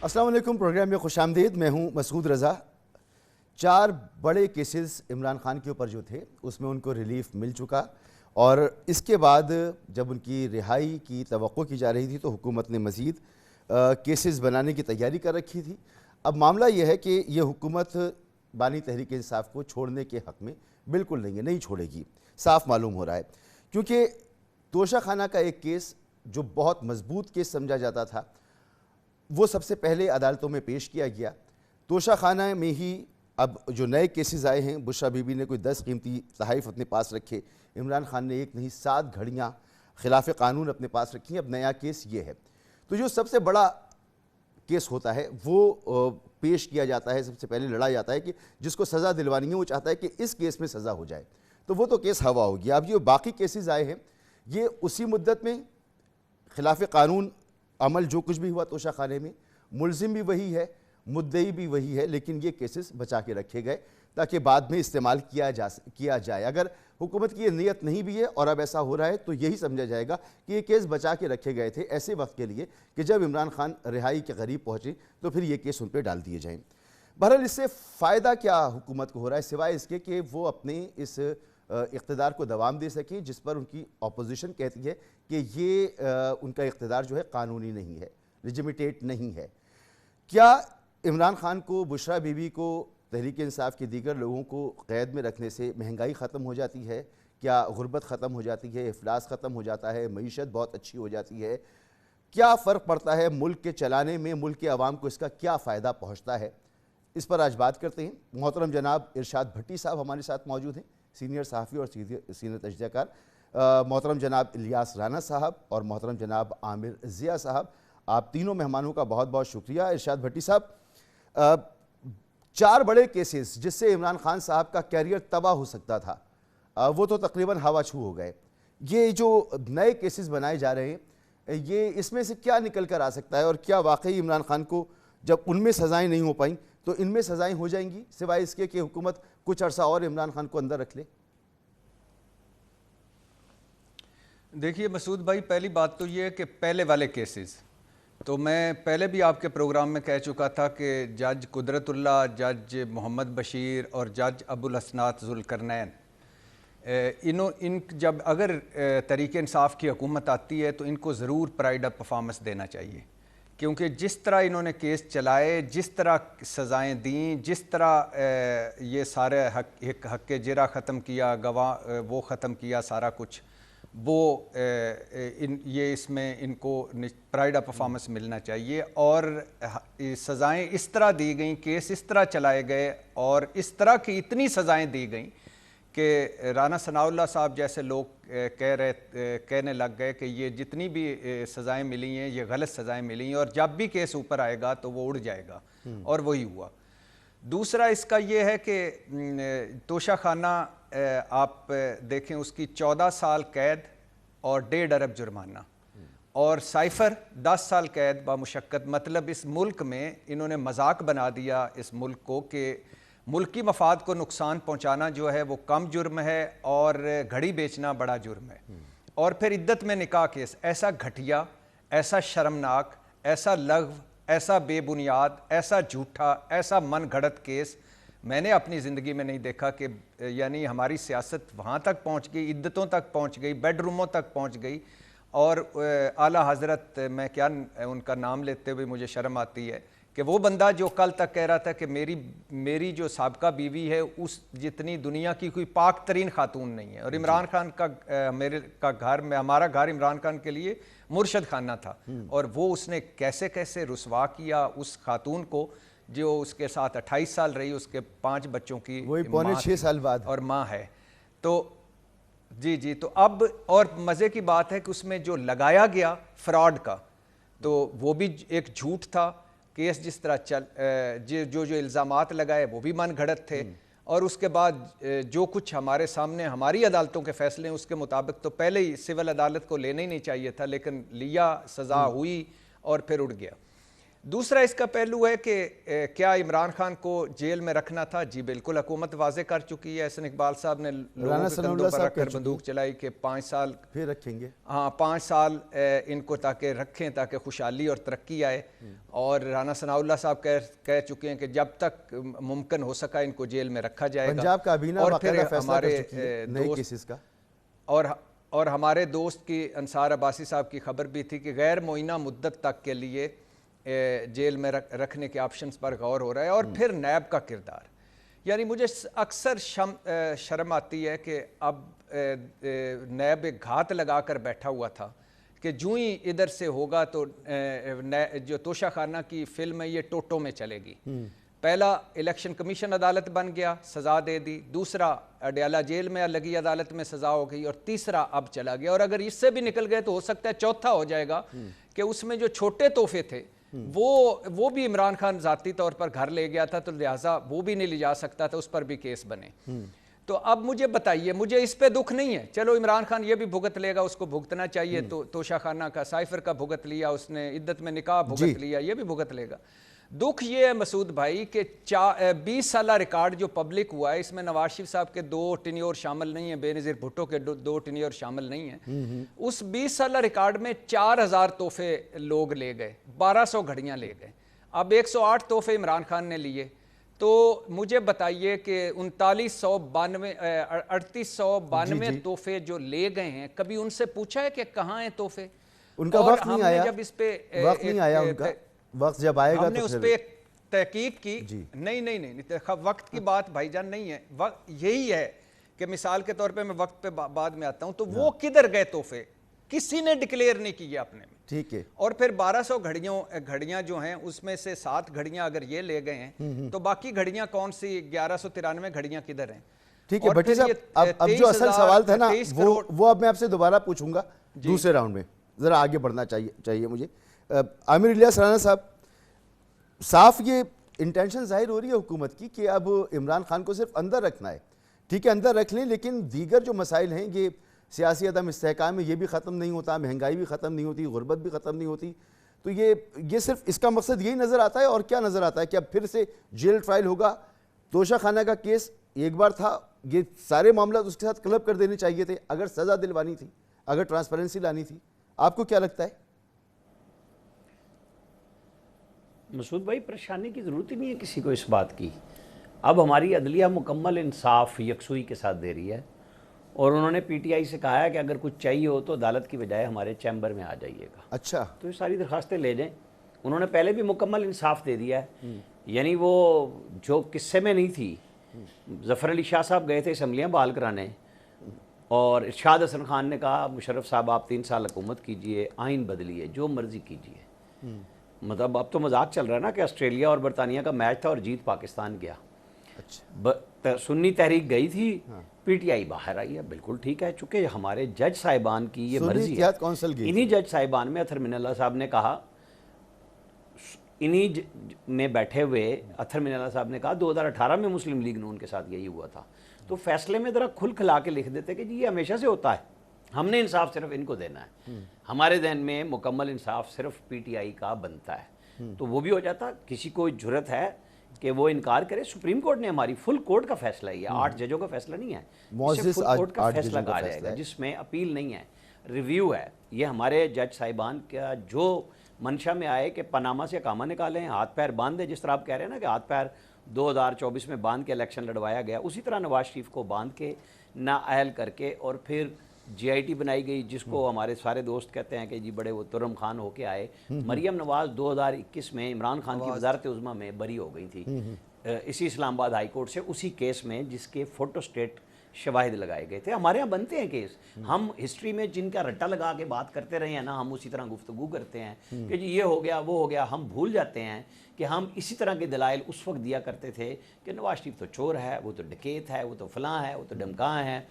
السلام علیکم، پروگرام میں خوش آمدید. میں ہوں مسعود رضا. 4 بڑے کیسز عمران خان کے اوپر جو تھے اس میں ان کو ریلیف مل چکا، اور اس کے بعد جب ان کی رہائی کی توقع کی جا رہی تھی تو حکومت نے مزید کیسز بنانے کی تیاری کر رکھی تھی. اب معاملہ یہ ہے کہ یہ حکومت بانی تحریک انصاف کو چھوڑنے کے حق میں بالکل نہیں چھوڑے گی، صاف معلوم ہو رہا ہے. کیونکہ توشہ خانہ کا ایک کیس جو بہت مضبوط کیس سمجھا جاتا تھا وہ سب سے پہلے عدالتوں میں پیش کیا گیا. توشہ خانہ میں ہی اب جو نئے کیسز آئے ہیں، بشریٰ بی بی نے کوئی 10 قیمتی تحائف اپنے پاس رکھے، عمران خان نے ایک نہیں 7 گھڑیاں خلاف قانون اپنے پاس رکھی ہیں. اب نیا کیس یہ ہے. تو جو سب سے بڑا کیس ہوتا ہے وہ پیش کیا جاتا ہے، سب سے پہلے لڑا جاتا ہے کہ جس کو سزا دلوانی ہے وہ چاہتا ہے کہ اس کیس میں سزا ہو جائے، تو وہ تو کیس ہوا ہو گیا. اب یہ باقی کیسز آئے ہیں یہ اسی مدت میں خلاف قانون عمل جو کچھ بھی ہوا توشہ خانے میں، ملزم بھی وہی ہے، مدعی بھی وہی ہے، لیکن یہ کیسز بچا کے رکھے گئے تاکہ بعد میں استعمال کیا جائے. اگر حکومت کی یہ نیت نہیں بھی ہے اور اب ایسا ہو رہا ہے تو یہی سمجھا جائے گا کہ یہ کیس بچا کے رکھے گئے تھے ایسے وقت کے لیے کہ جب عمران خان رہائی کے قریب پہنچے تو پھر یہ کیس ان پہ ڈال دیے جائیں. بہرحال اس سے فائدہ کیا حکومت کو ہو رہا ہے سوائے اس کے کہ وہ اپنے اس اقتدار کو دوام دے سکیں جس پر ان کی اپوزیشن کہتی ہے کہ یہ ان کا اقتدار جو ہے قانونی نہیں ہے، لیجیمیٹیٹ نہیں ہے. کیا عمران خان کو، بشریٰ بی بی کو، تحریک انصاف کے دیگر لوگوں کو قید میں رکھنے سے مہنگائی ختم ہو جاتی ہے؟ کیا غربت ختم ہو جاتی ہے؟ افلاس ختم ہو جاتا ہے؟ معیشت بہت اچھی ہو جاتی ہے؟ کیا فرق پڑتا ہے ملک کے چلانے میں؟ ملک کے عوام کو اس کا کیا فائدہ پہنچتا ہے؟ اس پر آج بات کرتے ہیں. محترم جناب ارشاد بھٹی صاحب ہمارے ساتھ موجود ہیں، سینئر صحافی اور سینئر تجزیہ کار. محترم جناب الیاس رانا صاحب اور محترم جناب عامر ضیاء صاحب، آپ تینوں مہمانوں کا بہت بہت شکریہ. ارشاد بھٹی صاحب، 4 بڑے کیسز جس سے عمران خان صاحب کا کیریئر تباہ ہو سکتا تھا وہ تو تقریباً ہوا چھو ہو گئے. یہ جو نئے کیسز بنائے جا رہے ہیں یہ اس میں سے کیا نکل کر آ سکتا ہے، اور کیا واقعی عمران خان کو جب ان میں سزائیں نہیں ہو پائیں تو ان میں سزائیں ہو جائیں گی سوائے اس کے کہ حکومت کچھ عرصہ اور عمران خان کو اندر رکھ لے؟ دیکھیے مسعود بھائی، پہلی بات تو یہ ہے کہ پہلے والے کیسز تو میں پہلے بھی آپ کے پروگرام میں کہہ چکا تھا کہ جج قدرت اللہ، جج محمد بشیر اور جج ابو الحسنات ذوالقرنین، جب اگر تحریک انصاف کی حکومت آتی ہے تو ان کو ضرور پرائیڈ آف پرفارمنس دینا چاہیے، کیونکہ جس طرح انہوں نے کیس چلائے، جس طرح سزائیں دیں، جس طرح یہ سارے حق جرح ختم کیا، گواہ وہ ختم کیا، سارا کچھ وہ یہ اس میں ان کو پرائیڈ آف پرفارمنس ملنا چاہیے. اور سزائیں اس طرح دی گئیں، کیس اس طرح چلائے گئے اور اس طرح کی اتنی سزائیں دی گئیں کہ رانا ثناء اللہ صاحب جیسے لوگ کہنے لگ گئے کہ یہ جتنی بھی سزائیں ملی ہیں یہ غلط سزائیں ملی ہیں اور جب بھی کیس اوپر آئے گا تو وہ اڑ جائے گا، اور وہی ہوا. دوسرا اس کا یہ ہے کہ توشہ خانہ آپ دیکھیں اس کی 14 سال قید اور 1.5 ارب جرمانہ، اور سائفر 10 سال قید بامشقت. مطلب اس ملک میں انہوں نے مذاق بنا دیا اس ملک کو کہ ملکی مفاد کو نقصان پہنچانا جو ہے وہ کم جرم ہے اور گھڑی بیچنا بڑا جرم ہے. اور پھر عدت میں نکاح کیس، ایسا گھٹیا، ایسا شرمناک، ایسا لغو، ایسا بے بنیاد، ایسا جھوٹا، ایسا من گھڑت کیس میں نے اپنی زندگی میں نہیں دیکھا. کہ یعنی ہماری سیاست وہاں تک پہنچ گئی، عدتوں تک پہنچ گئی، بیڈ روموں تک پہنچ گئی. اور اعلیٰ حضرت، میں کیا ان کا نام لیتے ہوئے مجھے شرم آتی ہے کہ وہ بندہ جو کل تک کہہ رہا تھا کہ میری جو سابقہ بیوی ہے اس جتنی دنیا کی کوئی پاک ترین خاتون نہیں ہے، اور عمران خان کا گھر میں، ہمارا گھر عمران خان کے لیے مرشد خانہ تھا، اور وہ اس نے کیسے کیسے رسوا کیا اس خاتون کو جو اس کے ساتھ 28 سال رہی، اس کے 5 بچوں کی وہی پونے 6 سال بعد اور ماں ہے. تو جی تو اب اور مزے کی بات ہے کہ اس میں جو لگایا گیا فراڈ کا تو وہ بھی ایک جھوٹ تھا. کیس جس طرح جو الزامات لگائے وہ بھی من گھڑت تھے، اور اس کے بعد جو کچھ ہمارے سامنے ہماری عدالتوں کے فیصلے ہیں اس کے مطابق تو پہلے ہی سول عدالت کو لینا ہی نہیں چاہیے تھا، لیکن لیا، سزا ہوئی اور پھر اڑ گیا. دوسرا اس کا پہلو ہے کہ کیا عمران خان کو جیل میں رکھنا تھا؟ جی بالکل، حکومت واضح کر چکی ہے. احسن اقبال صاحب نے لوگوں کے کندھوں پر رکھ کر بندوق چلائی کہ 5 سال پھر رکھیں گے. ہاں 5 سال ان کو تاکہ رکھیں، تاکہ خوشحالی اور ترقی آئے. اور رانا ثناء اللہ صاحب کہہ چکے ہیں کہ جب تک ممکن ہو سکا ان کو جیل میں رکھا جائے گا. پنجاب کابینہ اور باقاعدہ پھر فیصلہ ہمارے کر چکی ہے نئے کیسز کا. اور ہمارے دوست کی انصار عباسی صاحب کی خبر بھی تھی کہ غیر معینہ مدت تک کے لیے جیل میں رکھنے کے آپشنز پر غور ہو رہا ہے. اور پھر نیب کا کردار، یعنی مجھے اکثر شرم آتی ہے کہ اب نیب ایک گھات لگا کر بیٹھا ہوا تھا کہ جو ہی ادھر سے ہوگا تو جو توشہ خانہ کی فلم ہے یہ ٹوٹو میں چلے گی. پہلا الیکشن کمیشن عدالت بن گیا، سزا دے دی. دوسرا اڈیالہ جیل میں لگی عدالت میں سزا ہو گئی. اور تیسرا اب چلا گیا. اور اگر اس سے بھی نکل گئے تو ہو سکتا ہے چوتھا ہو جائے گا کہ اس میں جو چھوٹے تحفے تھے وہ بھی عمران خان ذاتی طور پر گھر لے گیا تھا، تو لہٰذا وہ بھی نہیں لے جا سکتا تھا، اس پر بھی کیس بنے. تو اب مجھے بتائیے، مجھے اس پہ دکھ نہیں ہے، چلو عمران خان یہ بھی بھگت لے گا، اس کو بھگتنا چاہیے. تو توشہ خانہ کا سائفر کا بھگت لیا، اس نے عدت میں نکاح بھگت لیا، یہ بھی بھگت لے گا. دکھ یہ ہے مسعود بھائی کہ 20 سالہ ریکارڈ جو پبلک ہوا ہے، اس میں نواز شریف صاحب کے 2 ٹینیور شامل نہیں ہیں، بے نظیر بھٹو کے 2 ٹینیور شامل نہیں ہیں. اس 20 سالہ ریکارڈ میں 4000 تحفے لوگ لے گئے، 1200 گھڑیاں لے گئے. اب 108 تحفے عمران خان نے لیے. تو مجھے بتائیے کہ 3892 تحفے جو لے گئے ہیں، کبھی ان سے پوچھا ہے کہ کہاں ہیں تحفے؟ ان کا وقت نہیں آیا، وقت نہیں آیا ان کا. وقت جب آئے گا ہم نے اس پہ تحقیق کی. نہیں وقت کی بات بھائی جان نہیں ہے. وقت یہی ہے کہ مثال کے طور پہ میں وقت پہ بعد میں آتا ہوں، تو وہ کدھر گئے تحفے؟ کسی نے ڈکلیئر نہیں کیے اپنے میں. ٹھیک ہے. اور پھر 1200 گھڑیاں جو ہیں، اس میں سے 7 گھڑیاں اگر یہ لے گئے ہیں تو باقی گھڑیاں کون سی 1193 گھڑیاں کدھر ہیں؟ ٹھیک ہے بھٹی صاحب، اب جو اصل سوال تھا نا وہ اب میں آپ سے دوبارہ پوچھوں گا دوسرے راؤنڈ میں. ذرا آگے بڑھنا چاہیے مجھے. عامر الیاس رانا صاحب، صاف یہ انٹینشن ظاہر ہو رہی ہے حکومت کی کہ اب عمران خان کو صرف اندر رکھنا ہے. ٹھیک ہے اندر رکھ لیں، لیکن دیگر جو مسائل ہیں یہ سیاسی عدم استحکام ہے، یہ بھی ختم نہیں ہوتا، مہنگائی بھی ختم نہیں ہوتی، غربت بھی ختم نہیں ہوتی. تو یہ صرف اس کا مقصد یہی نظر آتا ہے؟ اور کیا نظر آتا ہے کہ اب پھر سے جیل ٹرائل ہوگا؟ توشہ خانہ کا کیس ایک بار تھا، یہ سارے معاملات اس کے ساتھ کلب کر دینے چاہیے تھے اگر سزا دلوانی تھی، اگر ٹرانسپیرنسی لانی تھی. آپ کو کیا لگتا ہے؟ مسعود بھائی، پریشانی کی ضرورت ہی نہیں ہے کسی کو اس بات کی. اب ہماری عدلیہ مکمل انصاف یکسوئی کے ساتھ دے رہی ہے، اور انہوں نے پی ٹی آئی سے کہا ہے کہ اگر کچھ چاہیے ہو تو عدالت کی بجائے ہمارے چیمبر میں آ جائیے گا. اچھا، تو یہ ساری درخواستیں لے جائیں. انہوں نے پہلے بھی مکمل انصاف دے دیا ہے. یعنی وہ جو قصے میں نہیں تھی، ظفر علی شاہ صاحب گئے تھے اسمبلیاں بحال کرانے، اور ارشاد حسن خان نے کہا مشرف صاحب آپ 3 سال حکومت کیجئے، آئین بدلیے، جو مرضی کیجئے. مطلب اب تو مذاق چل رہا ہے نا کہ آسٹریلیا اور برطانیہ کا میچ تھا اور جیت پاکستان گیا. سنی تحریک گئی تھی، پی ٹی آئی باہر آئی ہے. بالکل ٹھیک ہے، چونکہ ہمارے جج صاحبان کی یہ مرضی ہے. انہی جج صاحبان میں اطہر من اللہ صاحب نے کہا، انہی میں بیٹھے ہوئے اطہر من اللہ صاحب نے کہا 2018 میں مسلم لیگ نون کے ساتھ یہی ہوا تھا. تو فیصلے میں ذرا کھل کھلا کے لکھ دیتے کہ جی یہ ہمیشہ سے ہوتا ہے، ہم نے انصاف صرف ان کو دینا ہے. ہمارے ذہن میں مکمل انصاف صرف پی ٹی آئی کا بنتا ہے. تو وہ بھی ہو جاتا. کسی کو جرت ہے کہ وہ انکار کرے. سپریم کورٹ نے ہماری فل کورٹ کا فیصلہ ہی ہے، 8 ججوں کا فیصلہ نہیں ہے، اسے فل کورٹ کا فیصلہ کہا جائے گا، جس میں اپیل نہیں ہے، ریویو ہے. یہ ہمارے جج صاحبان کا جو منشا میں آئے کہ پاناما سے اقامہ نکالیں، ہاتھ پیر باندھے، جس طرح آپ کہہ رہے ہیں نا کہ ہاتھ پیر 2024 میں باندھ کے الیکشن لڑوایا گیا، اسی طرح نواز شریف کو باندھ کے نااہل کر کے اور پھر جی آئی ٹی بنائی گئی، جس کو ہمارے سارے دوست کہتے ہیں کہ جی بڑے وہ ترم خان ہو کے آئے. مریم نواز 2021 میں عمران خان کی وزارت عظمیٰ میں بری ہو گئی تھی اسی اسلام آباد ہائی کورٹ سے، اسی کیس میں جس کے فوٹو سٹیٹ شواہد لگائے گئے تھے. ہمارے ہاں بنتے ہیں کیس. ہم ہسٹری میں جن کا رٹا لگا کے بات کرتے رہے ہیں نا، ہم اسی طرح گفتگو کرتے ہیں کہ جی یہ ہو گیا وہ ہو گیا. ہم بھول جاتے ہیں کہ ہم اسی طرح کے دلائل اس وقت دیا کرتے تھے کہ نواز شریف تو چور ہے، وہ تو ڈکیت ہے، وہ تو فلاں ہے، وہ تو ڈمکاں ہے.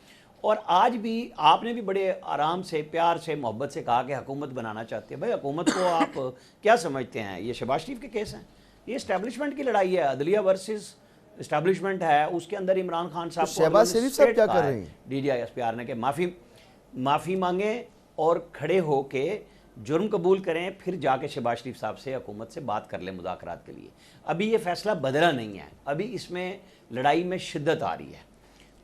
اور آج بھی آپ نے بھی بڑے آرام سے، پیار سے، محبت سے کہا کہ حکومت بنانا چاہتے ہیں. بھائی حکومت کو آپ کیا سمجھتے ہیں؟ یہ شہباز شریف کے کیس ہیں، یہ اسٹیبلشمنٹ کی لڑائی ہے، عدلیہ ورسز اسٹیبلشمنٹ ہے. اس کے اندر عمران خان صاحب کو شہباز شریف صاحب کیا کر رہے ہیں؟ D G I S P R نے کہ معافی مانگیں اور کھڑے ہو کے جرم قبول کریں، پھر جا کے شہباز شریف صاحب سے حکومت سے بات کر لیں مذاکرات کے لیے. ابھی یہ فیصلہ بدلا نہیں ہے، ابھی اس میں لڑائی میں شدت آ رہی ہے.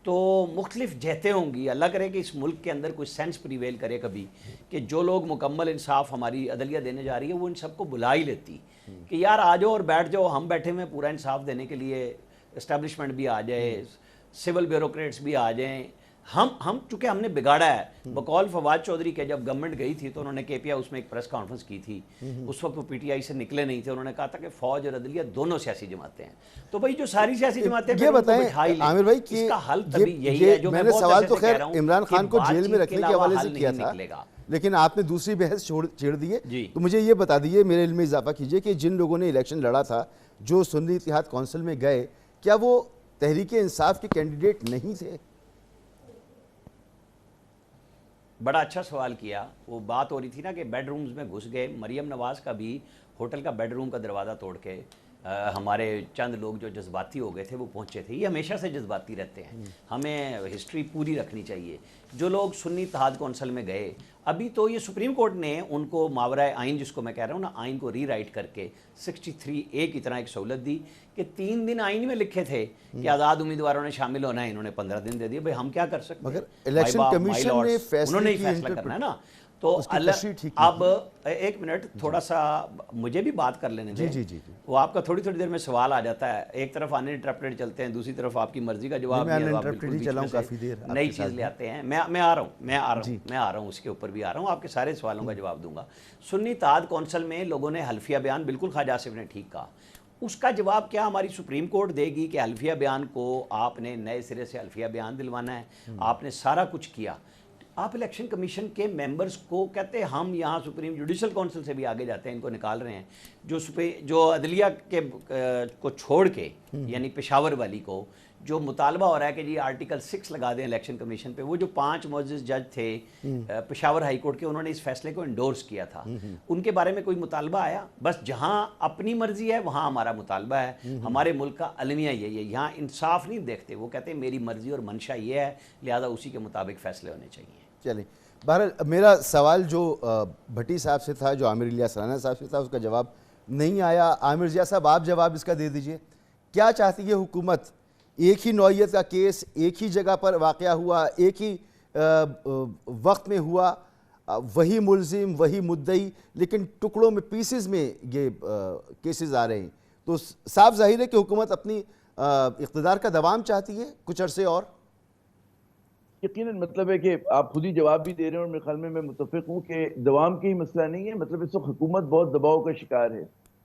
تو مختلف جہتیں ہوں گی. اللہ کرے کہ اس ملک کے اندر کوئی سینس پریویل کرے کبھی کہ جو لوگ مکمل انصاف ہماری عدلیہ دینے جا رہی ہے وہ ان سب کو بلا ہی لیتی کہ یار آ جاؤ اور بیٹھ جاؤ، ہم بیٹھے ہوئے پورا انصاف دینے کے لیے. اسٹیبلشمنٹ بھی آ جائے، سول بیوروکریٹس بھی آ جائیں. ہم چونکہ ہم نے بگاڑا ہے. بقول فواد چودھری کے جب گورنمنٹ گئی تھی تو انہوں نے کے پی آئی اس میں ایک پریس کانفرنس کی تھی. اس وقت وہ پی ٹی آئی سے نکلے نہیں تھے. انہوں نے کہا تھا کہ فوج اور عدلیہ دونوں سیاسی جماعتیں ہیں. تو بھائی جو ساری سیاسی جماعتیں یہ بتائیں عامر بھائی کہ اس کا حل تبھی یہی ہے جو میں نے سوال تو خیر عمران خان کو جیل میں بات رکھنے چیت کے حوالے علاوہ سے حل کیا نہیں تھا، نکلے گا. لیکن آپ نے دوسری بحث چھیڑ دی ہے. جی. تو مجھے یہ بتا دیجئے، میرے علم میں اضافہ کیجئے کہ جن لوگوں نے الیکشن لڑا تھا، جو سنی اتحاد کونسل میں گئے، کیا وہ تحریک انصاف کے کینڈیڈیٹ نہیں تھے؟ بڑا اچھا سوال کیا. وہ بات ہو رہی تھی نا کہ بیڈ رومز میں گھس گئے. مریم نواز کا بھی ہوٹل کا بیڈ روم کا دروازہ توڑ کے ہمارے چند لوگ جو جذباتی ہو گئے تھے وہ پہنچے تھے. یہ ہمیشہ سے جذباتی رہتے ہیں، ہمیں ہسٹری پوری رکھنی چاہیے. جو لوگ سنی اتحاد کونسل میں گئے، ابھی تو یہ سپریم کورٹ نے ان کو ماورائے آئین جس کو میں کہہ رہا ہوں نا، آئین کو ری رائٹ کر کے 63A کی طرح ایک سہولت دی کہ 3 دن آئین میں لکھے تھے کہ آزاد امیدواروں نے شامل ہونا ہے، انہوں نے 15 دن دے دیے. بھائی ہم کیا کر سکتے ہیں؟ مگر الیکشن کمیشن نے انہوں نے ہی فیصلے فیصلہ کرنا ہے نا. تو اب ایک منٹ تھوڑا سا مجھے بھی بات کر لینے دیں. جی. وہ آپ کا تھوڑی دیر میں سوال آ جاتا ہے. ایک طرف انٹرپٹیڈ چلتے ہیں، دوسری طرف آپ کی مرضی کا جواب نئی چیز لے آتے ہیں. میں آ رہا ہوں اس کے اوپر بھی آ رہا ہوں، آپ کے سارے سوالوں کا جواب دوں گا. سنی اتحاد کونسل میں لوگوں نے حلفیہ بیان، بالکل خواجہ آصف نے ٹھیک کہا. اس کا جواب کیا ہماری سپریم کورٹ دے گی کہ حلفیہ بیان کو آپ نے نئے سرے سے حلفیہ بیان دلوانا ہے؟ آپ نے سارا کچھ کیا. آپ الیکشن کمیشن کے ممبرز کو کہتے ہیں ہم یہاں سپریم جوڈیشل کونسل سے بھی آگے جاتے ہیں، ان کو نکال رہے ہیں جو عدلیہ کے کو چھوڑ کے، یعنی پشاور والی کو جو مطالبہ ہو رہا ہے کہ جی آرٹیکل 6 لگا دیں الیکشن کمیشن پہ. وہ جو 5 معزز جج تھے پشاور ہائی کورٹ کے، انہوں نے اس فیصلے کو انڈورس کیا تھا. ان کے بارے میں کوئی مطالبہ آیا؟ بس جہاں اپنی مرضی ہے وہاں ہمارا مطالبہ ہے. ہمارے ملک کا المیہ یہی ہے، یہاں انصاف نہیں دیکھتے. وہ کہتے ہیں میری مرضی اور منشا یہ ہے، لہذا اسی کے مطابق فیصلے ہونے چاہیے. چلیں، بہرحال میرا سوال جو بھٹی صاحب سے تھا، جو عامر الیاس رانا صاحب سے تھا، اس کا جواب نہیں آیا. عامر ضیاء صاحب آپ جواب اس کا دے دیجئے. کیا چاہتی ہے حکومت؟ ایک ہی نوعیت کا کیس ایک ہی جگہ پر واقع ہوا، ایک ہی وقت میں ہوا، وہی ملزم وہی مدعی، لیکن ٹکڑوں میں پیسز میں یہ کیسز آ رہے ہیں. تو صاف ظاہر ہے کہ حکومت اپنی اقتدار کا دوام چاہتی ہے کچھ عرصے اور. یقیناً مطلب ہے کہ آپ خود ہی جواب بھی دے رہے ہیں، اور میرے خیال میں متفق ہوں کہ دوام کا ہی مسئلہ نہیں ہے. مطلب اس وقت حکومت بہت دباؤ کا شکار ہے،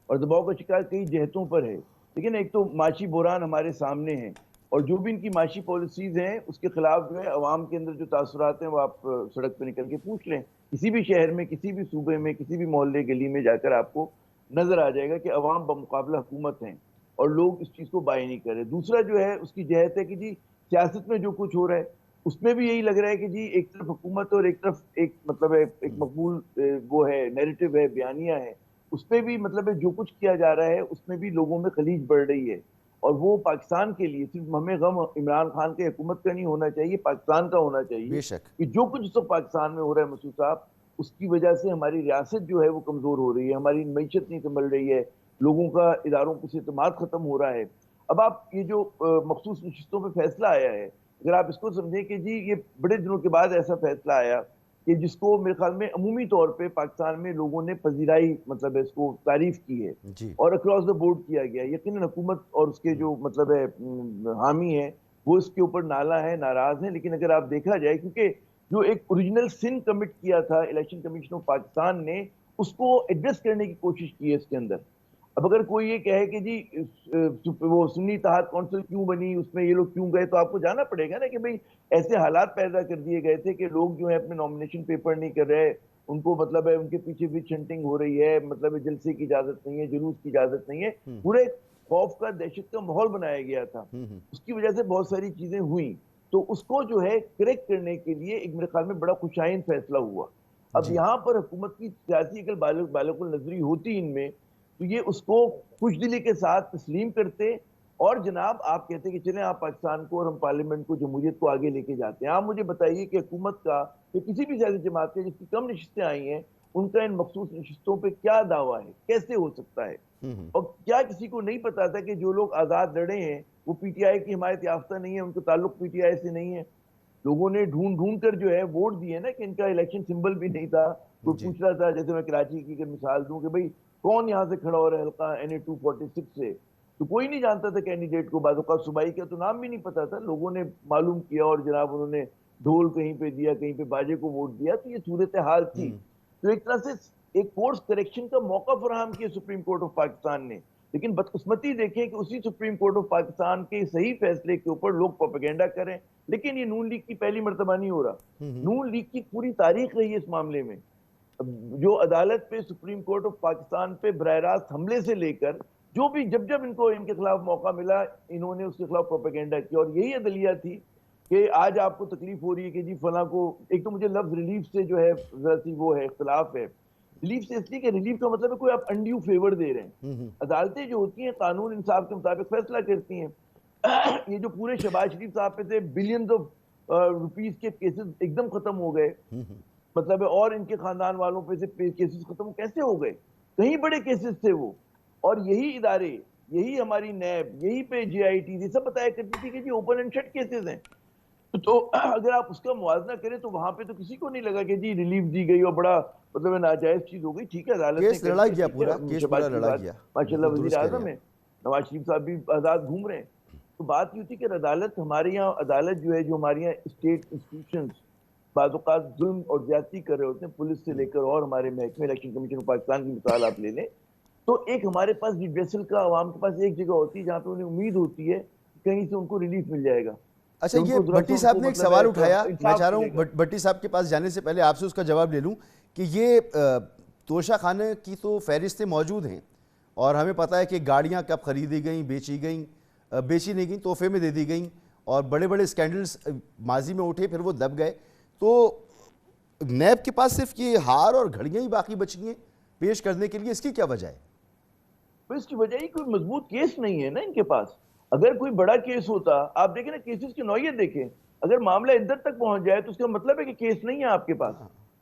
اور دباؤ کا شکار کئی جہتوں پر ہے. لیکن ایک تو معاشی بحران ہمارے سامنے ہے، اور جو بھی ان کی معاشی پالیسیز ہیں اس کے خلاف جو ہے عوام کے اندر جو تاثرات ہیں وہ آپ سڑک پہ نکل کے پوچھ لیں. کسی بھی شہر میں، کسی بھی صوبے میں، کسی بھی محلے گلی میں جا کر آپ کو نظر آ جائے گا کہ عوام بمقابلہ حکومت ہیں اور لوگ اس چیز کو بائی نہیں کر رہے. دوسرا جو ہے اس کی جہت ہے کہ جی سیاست میں جو کچھ ہو رہا ہے اس میں بھی یہی لگ رہا ہے کہ جی ایک طرف حکومت اور ایک طرف ایک مطلب ہے ایک مقبول وہ ہے نیریٹو ہے، بیانیہ ہے، اس پہ بھی مطلب ہے جو کچھ کیا جا رہا ہے اس میں بھی لوگوں میں خلیج بڑھ رہی ہے. اور وہ پاکستان کے لیے صرف ہمیں غم عمران خان کے حکومت کا نہیں ہونا چاہیے، پاکستان کا ہونا چاہیے. بے شک کہ جو کچھ تو پاکستان میں ہو رہا ہے مسعود صاحب، اس کی وجہ سے ہماری ریاست جو ہے وہ کمزور ہو رہی ہے، ہماری معیشت نہیں سنبھل رہی ہے، لوگوں کا اداروں سے اعتماد ختم ہو رہا ہے. اب آپ یہ جو مخصوص نشستوں پہ فیصلہ آیا ہے، اگر آپ اس کو سمجھیں کہ جی یہ بڑے دنوں کے بعد ایسا فیصلہ آیا کہ جس کو میرے خیال میں عمومی طور پہ پاکستان میں لوگوں نے پذیرائی مطلب ہے اس کو تعریف کی ہے جی. اور اکراس دا بورڈ کیا گیا. یقیناً حکومت اور اس کے جو مطلب ہے حامی ہیں وہ اس کے اوپر نالا ہے، ناراض ہیں. لیکن اگر آپ دیکھا جائے، کیونکہ جو ایک اوریجنل سن کمٹ کیا تھا الیکشن کمیشن آف پاکستان نے، اس کو ایڈریس کرنے کی کوشش کی ہے اس کے اندر. اب اگر کوئی یہ کہے کہ جی وہ سنی اتحاد کونسل کیوں بنی، اس میں یہ لوگ کیوں گئے، تو آپ کو جانا پڑے گا نا کہ بھئی ایسے حالات پیدا کر دیے گئے تھے کہ لوگ جو ہے اپنے نامنیشن پیپر نہیں کر رہے، ان کو مطلب ہے ان کے پیچھے بھی چھنٹنگ ہو رہی ہے، مطلب جلسے کی اجازت نہیں ہے، جلوس کی اجازت نہیں ہے. پورے خوف کا، دہشت کا ماحول بنایا گیا تھا. اس کی وجہ سے بہت ساری چیزیں ہوئیں. تو اس کو جو ہے کریکٹ کرنے کے لیے ایک میرے خیال میں بڑا خوشائن فیصلہ ہوا. اب یہاں پر حکومت کی سیاسی اگر بالغ النظری ہوتی ان میں، تو یہ اس کو خوش دلی کے ساتھ تسلیم کرتے، اور جناب آپ کہتے کہ چلیں آپ پاکستان کو اور ہم پارلیمنٹ کو، جمہوریت کو آگے لے کے جاتے ہیں. آپ مجھے بتائیے کہ حکومت کا یا کسی بھی سیاسی جماعت کے جس کی کم نشستیں آئی ہیں، ان کا ان مخصوص نشستوں پہ کیا دعویٰ ہے, کیسے ہو سکتا ہے, اور کیا کسی کو نہیں پتا تھا کہ جو لوگ آزاد لڑے ہیں وہ پی ٹی آئی کی حمایت یافتہ نہیں ہے, ان کا تعلق پی ٹی آئی سے نہیں ہے. لوگوں نے ڈھونڈ کر جو ہے ووٹ دیے نا, کہ ان کا الیکشن سمبل بھی نہیں تھا. کوئی پوچھ رہا تھا, جیسے میں کراچی کی مثال دوں, کہ بھئی کون یہاں سے کھڑا ہو رہا ہے حلقہ NA-246 سے, تو کوئی نہیں جانتا تھا کینڈیڈیٹ کو. بعض اوقات صوبائی کا تو نام بھی نہیں پتا تھا. لوگوں نے معلوم کیا اور جناب انہوں نے ڈھول کہیں پہ دیا, کہیں پہ باجے کو ووٹ دیا. تو یہ صورتحال تھی. تو ایک طرح سے ایک کورس کریکشن کا موقع فراہم کیا سپریم کورٹ آف پاکستان نے. لیکن بدقسمتی دیکھیں کہ اسی سپریم کورٹ آف پاکستان کے صحیح فیصلے کے اوپر لوگ پروپیگنڈا کریں. لیکن یہ نون لیگ کی پہلی مرتبہ نہیں ہو رہا. نون لیگ کی پوری تاریخ رہی ہے اس معاملے میں. جو عدالت پہ, سپریم کورٹ آف پاکستان پہ براہ راست حملے سے لے کر جو بھی جب ان کو ان کے خلاف موقع ملا, انہوں نے اس کے خلاف پروپیگنڈا کیا. اور یہی عدلیہ تھی کہ آج آپ کو تکلیف ہو رہی ہے کہ جی فلاں کو, ایک تو مجھے لفظ ریلیف سے جو ہے ذرا سی وہ ہے, اختلاف ہے. ریلیف سے اس لیے کہ ریلیف کا مطلب ہے کوئی آپ انڈیو فیور دے رہے ہیں. عدالتیں جو ہوتی ہیں قانون انصاف کے مطابق فیصلہ کرتی ہیں. یہ جو پورے شہباز شریف صاحب پہ تھے, بلینز آف روپیز کے کیسز ایک دم ختم ہو گئے, مطلب ہے, اور ان کے خاندان والوں پہ سے کیسز ختم کیسے ہو گئے؟ کہیں بڑے کیسز تھے وہ. اور یہی ادارے, یہی ہماری نیب, یہی پہ JIT سب بتایا کرتی تھی کہ جی اوپن اینڈ شٹ کیسز ہیں. تو اگر آپ اس کا موازنہ کریں تو وہاں پہ تو کسی کو نہیں لگا کہ جی ریلیف دی گئی اور بڑا مطلب ناجائز چیز ہو گئی. ٹھیک ہے, عدالت نے کیس لڑا گیا, پورا کیس پورا لڑا گیا. ماشاء اللہ وزیر اعظم ہے, نواز شریف صاحب بھی آزاد گھوم رہے ہیں. تو بات یہ ہوتی کہ عدالت, ہمارے یہاں عدالت جو ہے, جو ہمارے یہاں اسٹیٹ انسٹیٹیوشنز بعض اوقات ظلم اور زیادتی کر رہے ہوتے ہیں, پولیس سے لے کر اور ہمارے محکمے الیکشن کمیشن آف پاکستان کی مثال آپ لے لیں, تو ایک ہمارے پاس ریڈریسل کا عوام کے پاس ایک جگہ ہوتی ہے جہاں پہ انہیں امید ہوتی ہے کہ کہیں سے ان کو ریلیف مل جائے گا. اچھا, یہ بھٹی صاحب نے ایک سوال اٹھایا, میں چاہ رہا ہوں بھٹی صاحب کے پاس جانے سے پہلے آپ سے اس کا جواب لے لوں کہ یہ توشہ خانے کی تو فہرستیں موجود ہیں اور ہمیں پتہ ہے کہ گاڑیاں کب خریدی گئیں, بیچی نہیں گئیں, تحفے میں دے دی گئیں, اور بڑے بڑے اسکینڈلز ماضی میں اٹھے پھر وہ دب گئے. تو نیب کے پاس صرف یہ ہار اور گھڑیاں ہی باقی بچی ہیں پیش کرنے کے لیے, اس کی کیا وجہ ہے؟ اس کی وجہ ہی کوئی مضبوط کیس نہیں ہے نا ان کے پاس. اگر کوئی بڑا کیس ہوتا, آپ دیکھیں نا کیسز کی نوعیت دیکھیں, اگر معاملہ ادھر تک پہنچ جائے تو اس کا مطلب ہے کہ کیس نہیں ہے آپ کے پاس.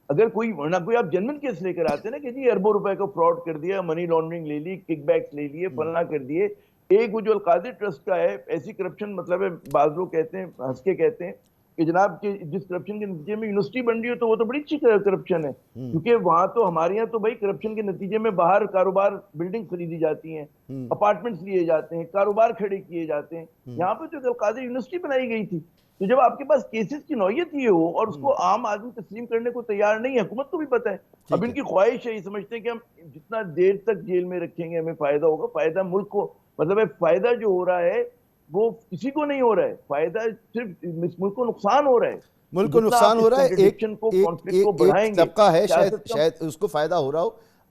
اگر کوئی ورنہ کوئی آپ جنرل کیس لے کر آتے نا کہ جی اربوں روپے کا فراڈ کر دیا, منی لانڈرنگ لے لی, کک بیکس لے لیے, فلاں کر دیے. ایک وہ جو القادر ٹرسٹ کا ہے, ایسی کرپشن مطلب ہے, بعض لوگ کہتے ہیں, ہنس کے کہتے ہیں کہ جناب کہ جس کرپشن کے نتیجے میں یونیورسٹی بن رہی ہو تو وہ تو بڑی اچھی کرپشن ہے, کیونکہ وہاں تو ہمارے یہاں تو بھائی کرپشن کے نتیجے میں باہر کاروبار بلڈنگ خریدی جاتی ہیں, اپارٹمنٹس لیے جاتے ہیں, کاروبار کھڑے کیے جاتے ہیں. یہاں پہ تو القادر یونیورسٹی بنائی گئی تھی. تو جب آپ کے پاس کیسز کی نوعیت یہ ہو اور اس کو عام آدمی تسلیم کرنے کو تیار نہیں ہے, حکومت کو بھی پتہ ہے, اب ان کی خواہش ہے, یہ سمجھتے ہیں کہ ہم جتنا دیر تک جیل میں رکھیں گے ہمیں فائدہ ہوگا. فائدہ ملک کو, مطلب ہے فائدہ جو ہو رہا ہے وہ کسی کو نہیں ہو رہا ہے, فائدہ صرف ملک کو نقصان ہو رہا ہے. ملک کو نقصان ہو رہا ہے, ایک طبقہ ہے شاید اس کو فائدہ ہو رہا ہو,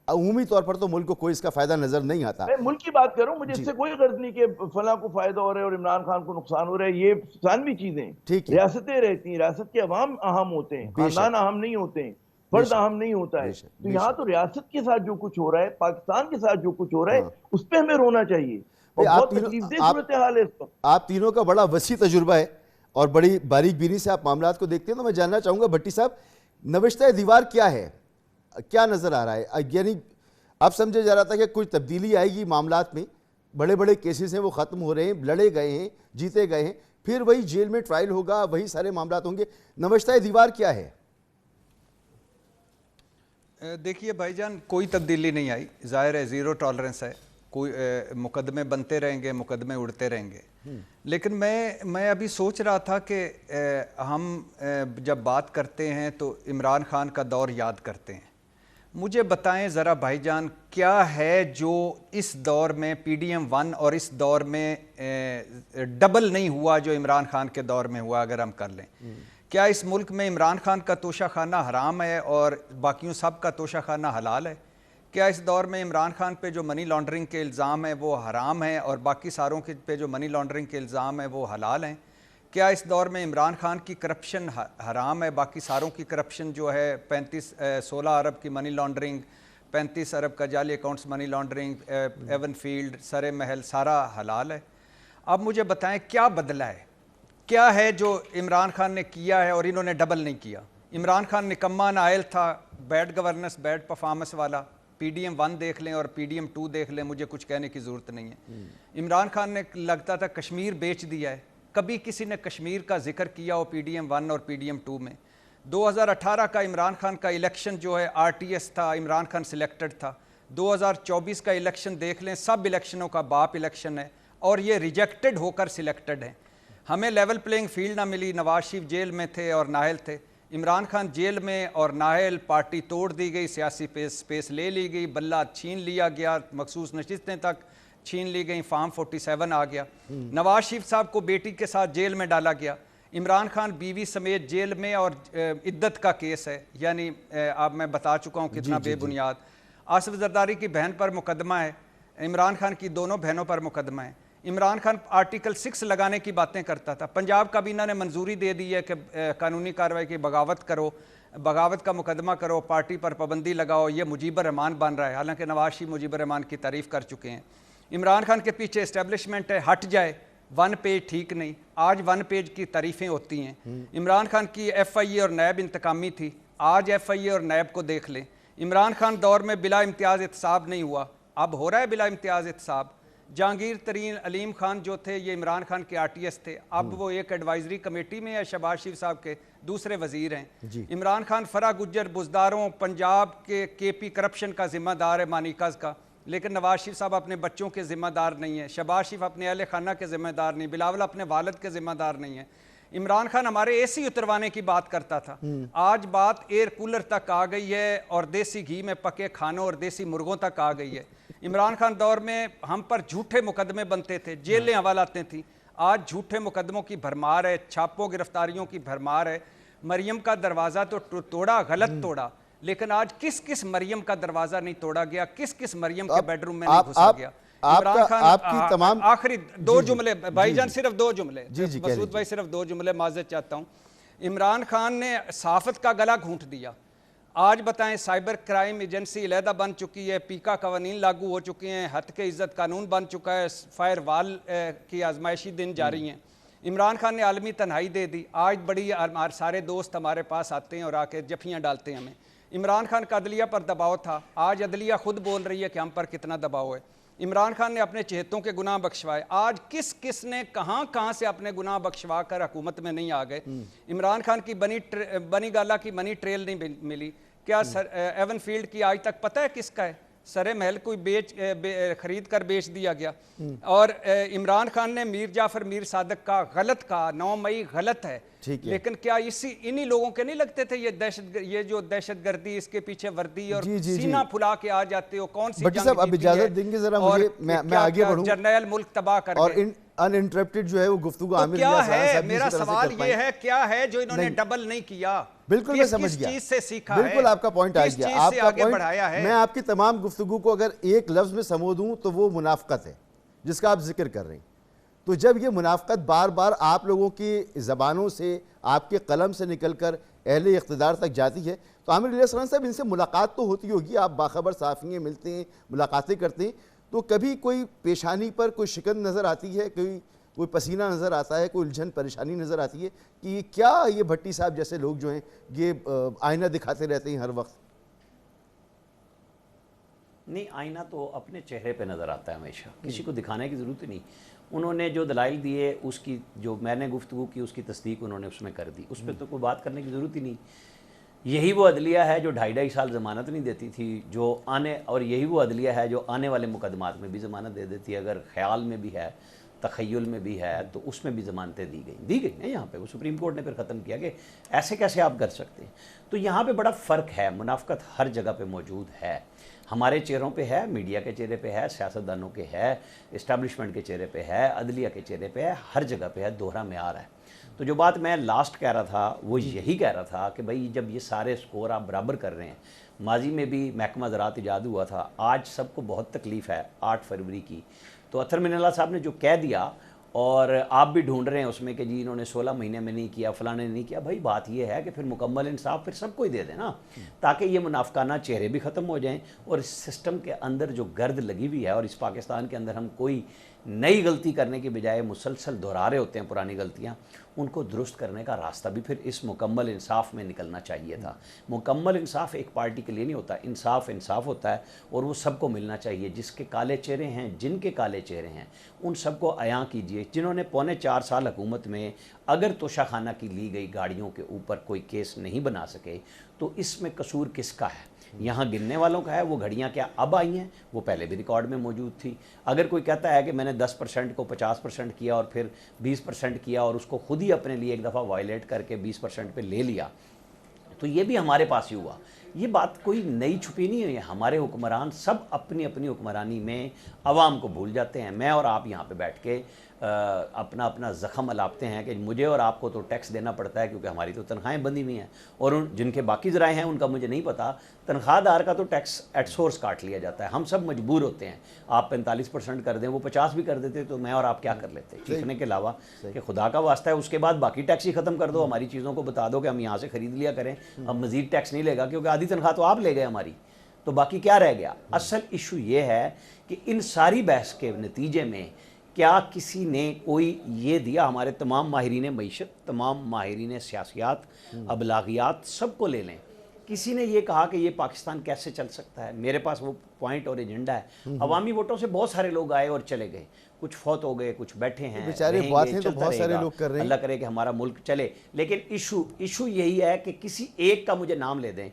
عمومی طور پر تو ملک کو کوئی اس کا فائدہ نظر نہیں آتا. میں ملک کی بات کر رہا ہوں, مجھے اس سے کوئی غرض نہیں کہ فلاں کو فائدہ ہو رہا ہے اور عمران خان کو نقصان ہو رہا ہے. یہ ثانوی چیزیں, ریاستیں رہتی ہیں, ریاست کے عوام اہم ہوتے ہیں, خاندان اہم نہیں ہوتے ہیں, فرد اہم نہیں ہوتا ہے. تو یہاں تو ریاست کے ساتھ جو کچھ ہو رہا ہے, پاکستان کے ساتھ جو کچھ ہو رہا ہے, اس پہ ہمیں رونا چاہیے. بہت تکلیف دہ صورتحال ہے اس پر. آپ تینوں کا بڑا وسیع تجربہ ہے اور بڑی باریک بینی سے آپ معاملات کو دیکھتے ہیں, تو میں جاننا چاہوں گا بھٹی صاحب, نوشتہ دیوار کیا ہے, کیا نظر آ رہا ہے؟ یعنی اب سمجھا جا رہا تھا کہ کچھ تبدیلی آئے گی معاملات میں, بڑے بڑے کیسز ہیں وہ ختم ہو رہے ہیں, لڑے گئے ہیں, جیتے گئے ہیں, پھر وہی جیل میں ٹرائل ہوگا, وہی سارے معاملات ہوں گے. نوشتہ دیوار کیا ہے؟ دیکھیے بھائی جان, کوئی تبدیلی نہیں آئی, ظاہر ہے زیرو ٹالرنس ہے, کوئی مقدمے بنتے رہیں گے, مقدمے اڑتے رہیں گے. لیکن میں ابھی سوچ رہا تھا کہ ہم جب بات کرتے ہیں تو عمران خان کا دور یاد کرتے ہیں. مجھے بتائیں ذرا بھائی جان, کیا ہے جو اس دور میں PDM-1 اور اس دور میں ڈبل نہیں ہوا جو عمران خان کے دور میں ہوا؟ اگر ہم کر لیں, کیا اس ملک میں عمران خان کا توشہ خانہ حرام ہے اور باقیوں سب کا توشہ خانہ حلال ہے؟ کیا اس دور میں عمران خان پہ جو منی لانڈرنگ کے الزام ہیں وہ حرام ہیں اور باقی ساروں کے پہ جو منی لانڈرنگ کے الزام ہیں وہ حلال ہیں؟ کیا اس دور میں عمران خان کی کرپشن حرام ہے, باقی ساروں کی کرپشن جو ہے 16 ارب کی منی لانڈرنگ, 35 ارب کا جعلی accounts money laundering, Avenfield, Surrey Mahal, سارا حلال ہے؟ اب مجھے بتائیں کیا بدلا ہے, کیا ہے جو عمران خان نے کیا ہے اور انہوں نے ڈبل نہیں کیا؟ عمران خان نکما نائل تھا، بیڈ گورننس بیڈ پرفارمنس والا. PDM-1 دیکھ لیں اور PDM-2 دیکھ لیں، مجھے کچھ کہنے کی ضرورت نہیں ہے. عمران خان نے لگتا تھا کشمیر بیچ دیا ہے، کبھی کسی نے کشمیر کا ذکر کیا ہو PDM-1 اور PDM-2 میں. 2018 کا عمران خان کا الیکشن جو ہے RTS تھا، عمران خان سلیکٹڈ تھا. 2024 کا الیکشن دیکھ لیں، سب الیکشنوں کا باپ الیکشن ہے اور یہ ریجیکٹڈ ہو کر سلیکٹڈ ہیں. ہمیں لیول پلینگ فیلڈ نہ ملی، نواز شریف جیل میں تھے اور ناہل تھے. عمران خان جیل میں اور ناہل، پارٹی توڑ دی گئی، سیاسی سپیس لے لی گئی، بلہ چھین لیا گیا، مخصوص نشستیں تک چھین لی گئیں، فارم 47 آ گیا. نواز شریف صاحب کو بیٹی کے ساتھ جیل میں ڈالا گیا. عمران خان بیوی سمیت جیل میں اور عدت کا کیس ہے، یعنی اب میں بتا چکا ہوں کتنا بے بنیاد. آصف زرداری کی بہن پر مقدمہ ہے، عمران خان کی دونوں بہنوں پر مقدمہ ہے. عمران خان آرٹیکل 6 لگانے کی باتیں کرتا تھا. پنجاب کابینہ نے منظوری دے دی ہے کہ قانونی کارروائی کی بغاوت کرو، بغاوت کا مقدمہ کرو، پارٹی پر پابندی لگاؤ. یہ مجیب الرحمان بن رہا ہے، حالانکہ نواز شریف مجیب الرحمان کی تعریف کر چکے ہیں. عمران خان کے پیچھے اسٹیبلشمنٹ ہے، ہٹ جائے. 1 پیج ٹھیک نہیں، آج 1 پیج کی تعریفیں ہوتی ہیں. عمران خان کی FIA اور نیب انتقامی تھی، آج FIA اور نیب کو دیکھ لیں. عمران خان دور میں بلا امتیاز احتساب نہیں ہوا، اب ہو رہا ہے بلا امتیاز احتساب. جہانگیر ترین علیم خان جو تھے یہ عمران خان کے RTS تھے، اب وہ ایک ایڈوائزری کمیٹی میں ہے، شہباز شریف صاحب کے دوسرے وزیر ہیں. عمران خان فرا گجر بزداروں پنجاب کے KP کرپشن کا ذمہ دار ہے، مانیکاز کا، لیکن نواز شریف صاحب اپنے بچوں کے ذمہ دار نہیں ہیں، شہباز شریف اپنے اہل خانہ کے ذمہ دار نہیں، بلاول اپنے والد کے ذمہ دار نہیں ہیں. عمران خان ہمارے AC اتروانے کی بات کرتا تھا، آج بات ایئر کولر تک آ گئی ہے اور دیسی گھی میں پکے کھانوں اور دیسی مرغوں تک آ گئی ہے. عمران خان دور میں ہم پر جھوٹے مقدمے بنتے تھے، جیلیں حوالاتیں تھیں، آج جھوٹے مقدموں کی بھرمار ہے، چھاپوں گرفتاریوں کی بھرمار ہے. مریم کا دروازہ تو توڑا، غلط توڑا، لیکن آج کس مریم کا دروازہ نہیں توڑا گیا، کس مریم کے بیڈ روم میں نہیں گھسا گیا. عمران خان آخری 2 جملے بھائی جان، صرف 2 جملے، مسعود بھائی صرف 2 جملے معذرت چاہتا ہوں. عمران خان نے صحافت کا گلا گھونٹ دیا. آج بتائیں سائبر کرائم ایجنسی علیحدہ بن چکی ہے، پیکا قوانین لاگو ہو چکے ہیں، ہتک عزت قانون بن چکا ہے، فائر وال کی آزمائشی دن جاری ہیں. عمران خان نے عالمی تنہائی دے دی. آج بڑی سارے دوست ہمارے پاس آتے ہیں اور آ کے جفیاں ڈالتے ہیں ہمیں. عمران خان کا عدلیہ پر دباؤ تھا، آج عدلیہ خود بول رہی ہے کہ ہم پر کتنا دباؤ ہے. عمران خان نے اپنے چہتوں کے گناہ بخشوائے، آج کس نے کہاں سے اپنے گناہ بخشوا کر حکومت میں نہیں آ گئے. عمران خان کی بنی گالا کی منی ٹریل نہیں ملی. کیا ایون فیلڈ کی آج تک پتہ ہے کس کا ہے؟ سرے محل کوئی خرید کر بیچ دیا گیا. اور عمران خان نے میر جعفر میر صادق کا غلط کہا، 9 مئی غلط ہے، لیکن کیا انہی لوگوں کے نہیں لگتے تھے یہ جو دہشت گردی، اس کے پیچھے وردی اور سینہ پھلا کے آ جاتے ہو، کون سی جنگ اب اجازت دیں گے ذرا مجھے، میں آگے بڑھوں، جرنیل ملک تباہ کر اور ان انٹرپٹڈ جو ہے وہ گفتگو عامر کیا ہے. میرا سوال یہ ہے کیا ہے جو انہوں نے ڈبل نہیں کیا؟ بالکل میں سمجھ گیا، کس چیز سے سیکھا ہے؟ بالکل آپ کا پوائنٹ آ گیا، آپ کا پوائنٹ. ہے. میں آپ کی تمام گفتگو کو اگر ایک لفظ میں سمو دوں تو وہ منافقت ہے جس کا آپ ذکر کر رہے ہیں. تو جب یہ منافقت بار بار آپ لوگوں کی زبانوں سے، آپ کے قلم سے نکل کر اہل اقتدار تک جاتی ہے تو عامر علیہ السلام صاحب ان سے ملاقات تو ہوتی ہوگی، آپ باخبر صحافی ہیں، ملتے ہیں، ملاقاتیں کرتے ہیں، تو کبھی کوئی پیشانی پر کوئی شکن نظر آتی ہے، کوئی پسینہ نظر آتا ہے، کوئی الجھن پریشانی نظر آتی ہے کہ کیا یہ بھٹی صاحب جیسے لوگ جو ہیں یہ آئینہ دکھاتے رہتے ہیں ہر وقت؟ نہیں، آئینہ تو اپنے چہرے پہ نظر آتا ہے ہمیشہ، کسی کو دکھانے کی ضرورت ہی نہیں. انہوں نے جو دلائل دیے، اس کی جو میں نے گفتگو کی اس کی تصدیق انہوں نے اس میں کر دی، اس پہ تو کوئی بات کرنے کی ضرورت ہی نہیں. یہی وہ عدلیہ ہے جو 2.5 سال ضمانت نہیں دیتی تھی، اور یہی وہ عدلیہ ہے جو آنے والے مقدمات میں بھی ضمانت دے دیتی ہے. اگر خیال میں بھی ہے، تخیل میں بھی ہے، تو اس میں بھی ضمانتیں دی گئی نا یہاں پہ. وہ سپریم کورٹ نے پھر ختم کیا کہ ایسے کیسے آپ کر سکتے ہیں. تو یہاں پہ بڑا فرق ہے، منافقت ہر جگہ پہ موجود ہے، ہمارے چہروں پہ ہے، میڈیا کے چہرے پہ ہے، سیاستدانوں کے ہے، اسٹیبلشمنٹ کے چہرے پہ ہے، عدلیہ کے چہرے پہ ہے، ہر جگہ پہ ہے، دوہرا معیار ہے. تو جو بات میں لاسٹ کہہ رہا تھا وہ یہی کہہ رہا تھا کہ بھائی جب یہ سارے سکور آپ برابر کر رہے ہیں، ماضی میں بھی محکمہ زراعت ایجاد ہوا تھا، آج سب کو بہت تکلیف ہے 8 فروری کی. تو اطہر من اللہ صاحب نے جو کہہ دیا اور آپ بھی ڈھونڈ رہے ہیں اس میں کہ جی انہوں نے 16 مہینے میں نہیں کیا، فلاں نے نہیں کیا. بھائی بات یہ ہے کہ پھر مکمل انصاف پھر سب کو ہی دے دیں نا، تاکہ یہ منافقانہ چہرے بھی ختم ہو جائیں، اور اس سسٹم کے اندر جو گرد لگی ہوئی ہے، اور اس پاکستان کے اندر ہم کوئی نئی غلطی کرنے کی بجائے مسلسل دہرا رہے ہوتے ہیں پرانی غلطیاں، ان کو درست کرنے کا راستہ بھی پھر اس مکمل انصاف میں نکلنا چاہیے تھا. مکمل انصاف ایک پارٹی کے لیے نہیں ہوتا، انصاف انصاف ہوتا ہے، اور وہ سب کو ملنا چاہیے. جس کے کالے چہرے ہیں، جن کے کالے چہرے ہیں، ان سب کو عیاں کیجئے. جنہوں نے 4.25 سال حکومت میں اگر توشہ خانہ کی لی گئی گاڑیوں کے اوپر کوئی کیس نہیں بنا سکے، تو اس میں قصور کس کا ہے؟ یہاں گننے والوں کا ہے. وہ گھڑیاں کیا اب آئی ہیں؟ وہ پہلے بھی ریکارڈ میں موجود تھی. اگر کوئی کہتا ہے کہ میں نے 10% کو 50% کیا اور پھر 20% کیا، اور اس کو خود ہی اپنے لیے ایک دفعہ وائلیٹ کر کے 20% پہ لے لیا، تو یہ بھی ہمارے پاس ہی ہوا. یہ بات کوئی نئی چھپی نہیں ہے. ہمارے حکمران سب اپنی اپنی حکمرانی میں عوام کو بھول جاتے ہیں. میں اور آپ یہاں پہ بیٹھ کے اپنا اپنا زخم الاپتے ہیں کہ مجھے اور آپ کو تو ٹیکس دینا پڑتا ہے کیونکہ ہماری تو تنخواہیں بندی ہوئی ہیں، اور جن کے باقی ذرائع ہیں ان کا مجھے نہیں پتا. تنخواہ دار کا تو ٹیکس ایٹ سورس کاٹ لیا جاتا ہے. ہم سب مجبور ہوتے ہیں. آپ 45% کر دیں، وہ 50 بھی کر دیتے تو میں اور آپ کیا کر لیتے چیخنے کے علاوہ کہ خدا کا واسطہ ہے. اس کے بعد باقی ٹیکس ہی ختم کر دو. ہماری چیزوں کو بتا دو کہ ہم یہاں سے خرید لیا کریں، اب مزید ٹیکس نہیں لے گا، کیونکہ آدھی تنخواہ تو آپ لے گئے ہماری، تو باقی کیا رہ گیا. اصل ایشو یہ ہے کہ ان ساری بحث کے نتیجے میں کیا کسی نے کوئی یہ دیا؟ ہمارے تمام ماہرین معیشت، تمام ماہرین سیاسیات، ابلاغیات، سب کو لے لیں، کسی نے یہ کہا کہ یہ پاکستان کیسے چل سکتا ہے؟ میرے پاس وہ پوائنٹ اور ایجنڈا ہے. عوامی ووٹوں سے بہت سارے لوگ آئے اور چلے گئے، کچھ فوت ہو گئے، کچھ بیٹھے ہیں، بیچارے رہیں باتیں گے، تو چلتا بہت رہے سارے گا. لوگ کر رہے ہیں. اللہ کرے کہ ہمارا ملک چلے. لیکن ایشو یہی ہے کہ کسی ایک کا مجھے نام لے دیں،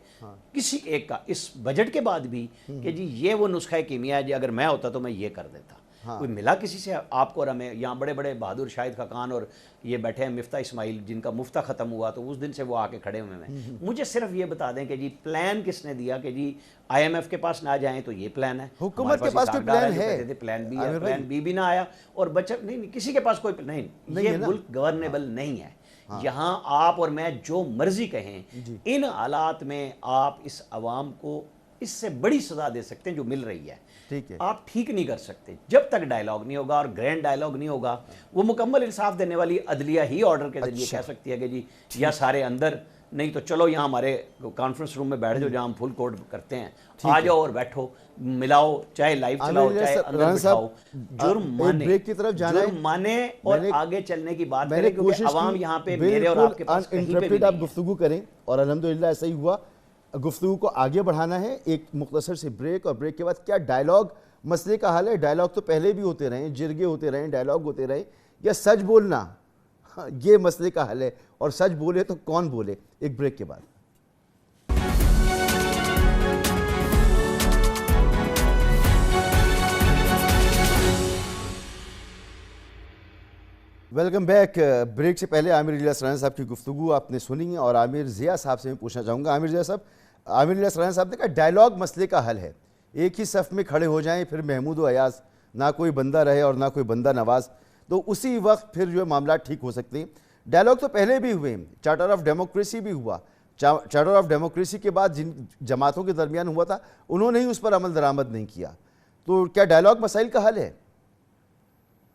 کسی ایک کا اس بجٹ کے بعد بھی، کہ جی یہ وہ نسخہ کیمیا ہے، جی اگر میں ہوتا تو میں یہ کر دیتا. کوئی ملا کسی سے آپ کو اور ہمیں؟ یہاں بڑے بڑے بہادر شاہد خاقان اور یہ بیٹھے ہیں مفتہ اسماعیل، جن کا مفتہ ختم ہوا تو اس دن سے وہ آ کے کھڑے ہوئے ہیں. مجھے صرف یہ بتا دیں کہ جی پلان کس نے دیا کہ جی IMF کے پاس نہ جائیں تو یہ پلان ہے. حکومت کے پاس کوئی پلان ہے؟ پلان بی ہے، پلان بی بھی نہ آیا، اور بچت نہیں، کسی کے پاس کوئی نہیں. یہ ملک گورنیبل نہیں ہے. یہاں آپ اور میں جو مرضی کہیں، ان حالات میں آپ اس عوام کو اس سے بڑی سزا دے سکتے ہیں جو مل رہی ہے. آپ ٹھیک نہیں کر سکتے جب تک ڈائیلاگ نہیں ہوگا، اور گرینڈ ڈائیلاگ نہیں ہوگا. وہ مکمل انصاف دینے والی عدلیہ ہی آرڈر کے ذریعے کہہ سکتی ہے کہ جی یا سارے اندر، نہیں تو چلو یہاں ہمارے کانفرنس روم میں بیٹھ جاؤ جہاں ہم فل کوڈ کرتے ہیں، آ جاؤ اور بیٹھو، ملاؤ، چاہے لائیو چلاؤ چاہے اندر بٹھاؤ. جرم مانے اور آگے چلنے کی بات کریں، کیونکہ عوام یہاں پہ میرے اور آپ کے پاس کہیں پہ بھی نہیں آپ گفتگو کریں، اور الحمدللہ ایسا ہی ہوا. گفتگو کو آگے بڑھانا ہے. ایک مختصر سے بریک، اور بریک کے بعد کیا ڈائیلاگ مسئلے کا حل ہے؟ ڈائیلاگ تو پہلے بھی ہوتے رہے، جرگے ہوتے رہے، ڈائیلاگ ہوتے رہے، یا سچ بولنا یہ مسئلے کا حل ہے؟ اور سچ بولے تو کون بولے؟ ایک بریک کے بعد. Welcome back. بریک سے پہلے عامر الیاس رانا صاحب کی گفتگو آپ نے سنی، اور عامر ضیاء صاحب سے میں پوچھنا چاہوں گا. عامر ضیاء صاحب، عامر الیاس رانا صاحب نے کہا ڈائیلاگ مسئلے کا حل ہے. ایک ہی صف میں کھڑے ہو جائیں، پھر محمود و ایاز، نہ کوئی بندہ رہے اور نہ کوئی بندہ نواز، تو اسی وقت پھر جو ہے معاملات ٹھیک ہو سکتے ہیں. ڈائیلاگ تو پہلے بھی ہوئے ہیں، چارٹر آف ڈیموکریسی بھی ہوا. چارٹر آف ڈیموکریسی کے بعد جن جماعتوں کے درمیان ہوا تھا انہوں نے ہی اس پر عمل درآمد نہیں کیا. تو کیا ڈائیلاگ مسائل کا حل ہے؟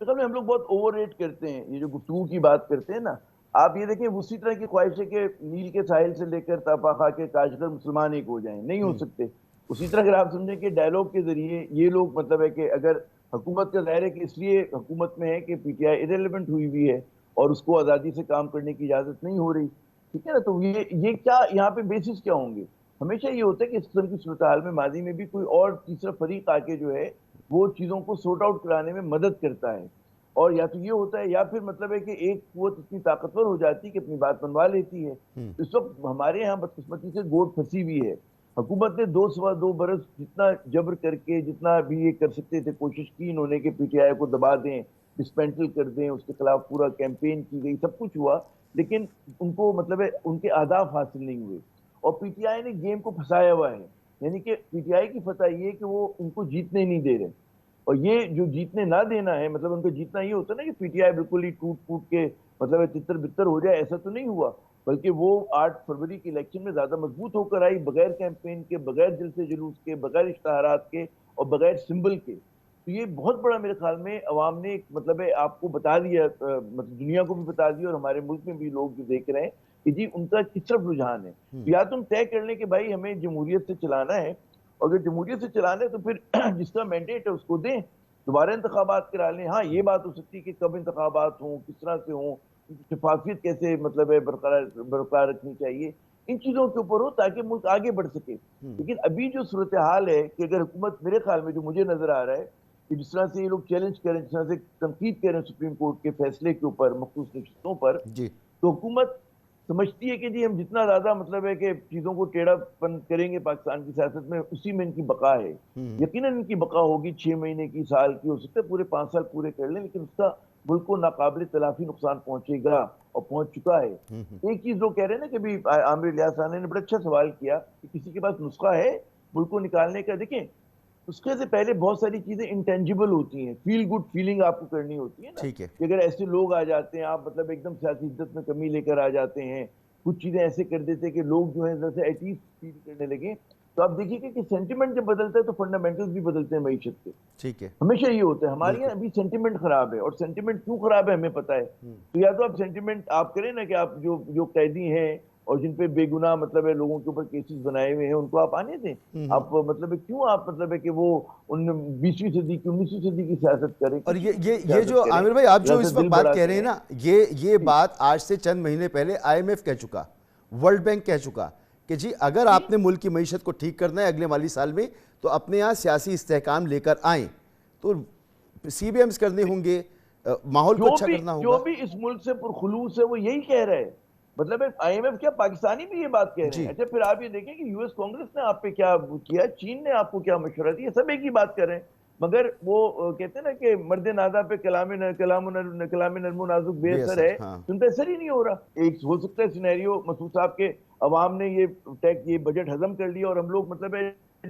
ہم لوگ بہت اوور ریٹ کرتے ہیں یہ جو گفتگو کی بات کرتے ہیں نا. آپ یہ دیکھیں اسی طرح کی خواہش ہے کہ نیل کے ساحل سے لے کر تاپاخا کے کاشغر مسلمان ایک ہو جائیں، نہیں ہو سکتے. اسی طرح اگر آپ سمجھیں کہ ڈائیلاگ کے ذریعے یہ لوگ مطلب ہے کہ اگر حکومت کا ظاہر ہے کہ اس لیے حکومت میں ہے کہ پی ٹی آئی ایرریلیونٹ ہوئی ہوئی ہے اور اس کو آزادی سے کام کرنے کی اجازت نہیں ہو رہی، ٹھیک ہے نا. تو یہ کیا یہاں پہ بیسس کیا ہوں گے؟ ہمیشہ یہ ہوتا ہے کہ اس قسم کی صورتحال میں ماضی میں بھی کوئی اور تیسرا فریق آ کے جو ہے وہ چیزوں کو سورٹ آؤٹ کرانے میں مدد کرتا ہے. اور یا تو یہ ہوتا ہے یا پھر مطلب ہے کہ ایک قوت اتنی طاقتور ہو جاتی ہے کہ اپنی بات منوا لیتی ہے. اس وقت ہمارے یہاں بدقسمتی سے گوٹ پھنسی ہوئی ہے. حکومت نے 2 برس جتنا جبر کر کے جتنا بھی یہ کر سکتے تھے کوشش کی انہوں نے کہ پی ٹی آئی کو دبا دیں، ڈسپینٹل کر دیں، اس کے خلاف پورا کیمپین کی گئی، سب کچھ ہوا، لیکن ان کو مطلب ہے ان کے اہداف حاصل نہیں ہوئے. اور پی ٹی آئی نے گیم کو پھنسایا ہوا ہے. یعنی کہ پی ٹی آئی کی فتح یہ ہے کہ وہ ان کو جیتنے نہیں دے رہے. اور یہ جو جیتنے نہ دینا ہے، مطلب ان کو جیتنا یہ ہوتا ہے نا کہ پی ٹی آئی بالکل ہی ٹوٹ پھوٹ کے مطلب تتر بتر ہو جائے، ایسا تو نہیں ہوا. بلکہ وہ 8 فروری کی الیکشن میں زیادہ مضبوط ہو کر آئی، بغیر کیمپین کے، بغیر جلسے جلوس کے، بغیر اشتہارات کے اور بغیر سمبل کے. تو یہ بہت بڑا میرے خیال میں عوام نے مطلب ہے آپ کو بتا دیا، مطلب دنیا کو بھی بتا دیا اور ہمارے ملک میں بھی لوگ جو دیکھ رہے ہیں کہ جی ان کا کس طرف رجحان ہے. یا تم طے کر لیں کہ بھائی ہمیں جمہوریت سے چلانا ہے، اور اگر جمہوریت سے چلانا ہے تو پھر جس کا مینڈیٹ ہے اس کو دیں، دوبارہ انتخابات کرا لیں. ہاں یہ بات ہو سکتی ہے کہ کب انتخابات ہوں، کس طرح سے ہوں، شفافیت کیسے مطلب ہے برقرار رکھنی چاہیے، ان چیزوں کے اوپر ہو تاکہ ملک آگے بڑھ سکے. لیکن ابھی جو صورتحال ہے کہ اگر حکومت، میرے خیال میں جو مجھے نظر آ رہا ہے کہ جس طرح سے یہ لوگ چیلنج کریں، جس طرح سے تنقید کریں سپریم کورٹ کے فیصلے کے اوپر مخصوص نشستوں پر، جی تو حکومت سمجھتی ہے کہ جی ہم جتنا زیادہ مطلب ہے کہ چیزوں کو ٹیڑھا پن کریں گے پاکستان کی سیاست میں، اسی میں ان کی بقا ہے. یقیناً ان کی بقا ہوگی 6 مہینے کی، سال کی، ہو سکتا ہے پورے 5 سال پورے کر لیں، لیکن اس کا ملک کو ناقابل تلافی نقصان پہنچے گا اور پہنچ چکا ہے. ایک چیز لوگ کہہ رہے ہیں نا کہ بھی عامر الیاس صاحب نے بڑا اچھا سوال کیا کہ کسی کے پاس نسخہ ہے ملک کو نکالنے کا. دیکھیں نسخے سے پہلے بہت ساری چیزیں انٹینجیبل ہوتی ہیں، فیل گڈ فیلنگ آپ کو کرنی ہوتی ہے نا، ٹھیک ہے. کہ اگر ایسے لوگ آ جاتے ہیں، آپ مطلب ایک دم سیاسی عزت میں کمی لے کر آ جاتے ہیں، کچھ چیزیں ایسے کر دیتے ہیں کہ لوگ جو ہے جیسے ایٹ ایز فیل کرنے لگے، تو آپ دیکھیے کہ سینٹیمنٹ جب بدلتا ہے تو فنڈامنٹلز بھی بدلتے ہیں معیشت کے. ٹھیک ہے. ہمیشہ یہ ہوتا ہے. ہمارے یہاں ابھی سینٹیمنٹ خراب ہے، اور سینٹیمنٹ کیوں خراب ہے ہمیں پتہ ہے. تو یا تو آپ سینٹیمنٹ آپ کریں نا کہ آپ جو قیدی ہیں اور جن پہ بے گناہ مطلب ہے لوگوں کے اوپر کیسز بنائے ہوئے ہیں ان کو آپ آنے دیں. آپ مطلب کیوں آپ مطلب ہے کہ وہ 20ویں صدی کی 19ویں صدی کی سیاست کریں. اور یہ جو عامر بھائی آپ جو اس وقت بات کہہ رہے ہیں نا، یہ بات آج سے چند مہینے پہلے IMF کہہ چکا، ورلڈ بینک کہہ چکا کہ جی اگر آپ نے ملک کی معیشت کو ٹھیک کرنا ہے اگلے مالی سال میں تو اپنے یہاں سیاسی استحکام لے کر آئیں، تو CBMs کرنے ہوں گے، ماحول کو اچھا کرنا ہوگا. جو بھی اس ملک سے پرخلوص ہے وہ یہی کہہ رہے ہیں. مطلب IMF کیا پاکستانی بھی یہ بات کہہ رہے ہیں. اچھا پھر آپ یہ دیکھیں کہ US کانگریس نے آپ پہ کیا کیا، چین نے آپ کو کیا مشورہ دیا، سب ایک ہی بات کر رہے ہیں. مگر وہ کہتے ہیں نا کہ مرد نادا پہ کلام نرم و نازک بے اثر ہے، ان پہ اثر ہی نہیں ہو رہا. ایک ہو سکتا ہے سینیریو مسعود صاحب کے عوام نے یہ بجٹ ہضم کر لیا اور ہم لوگ مطلب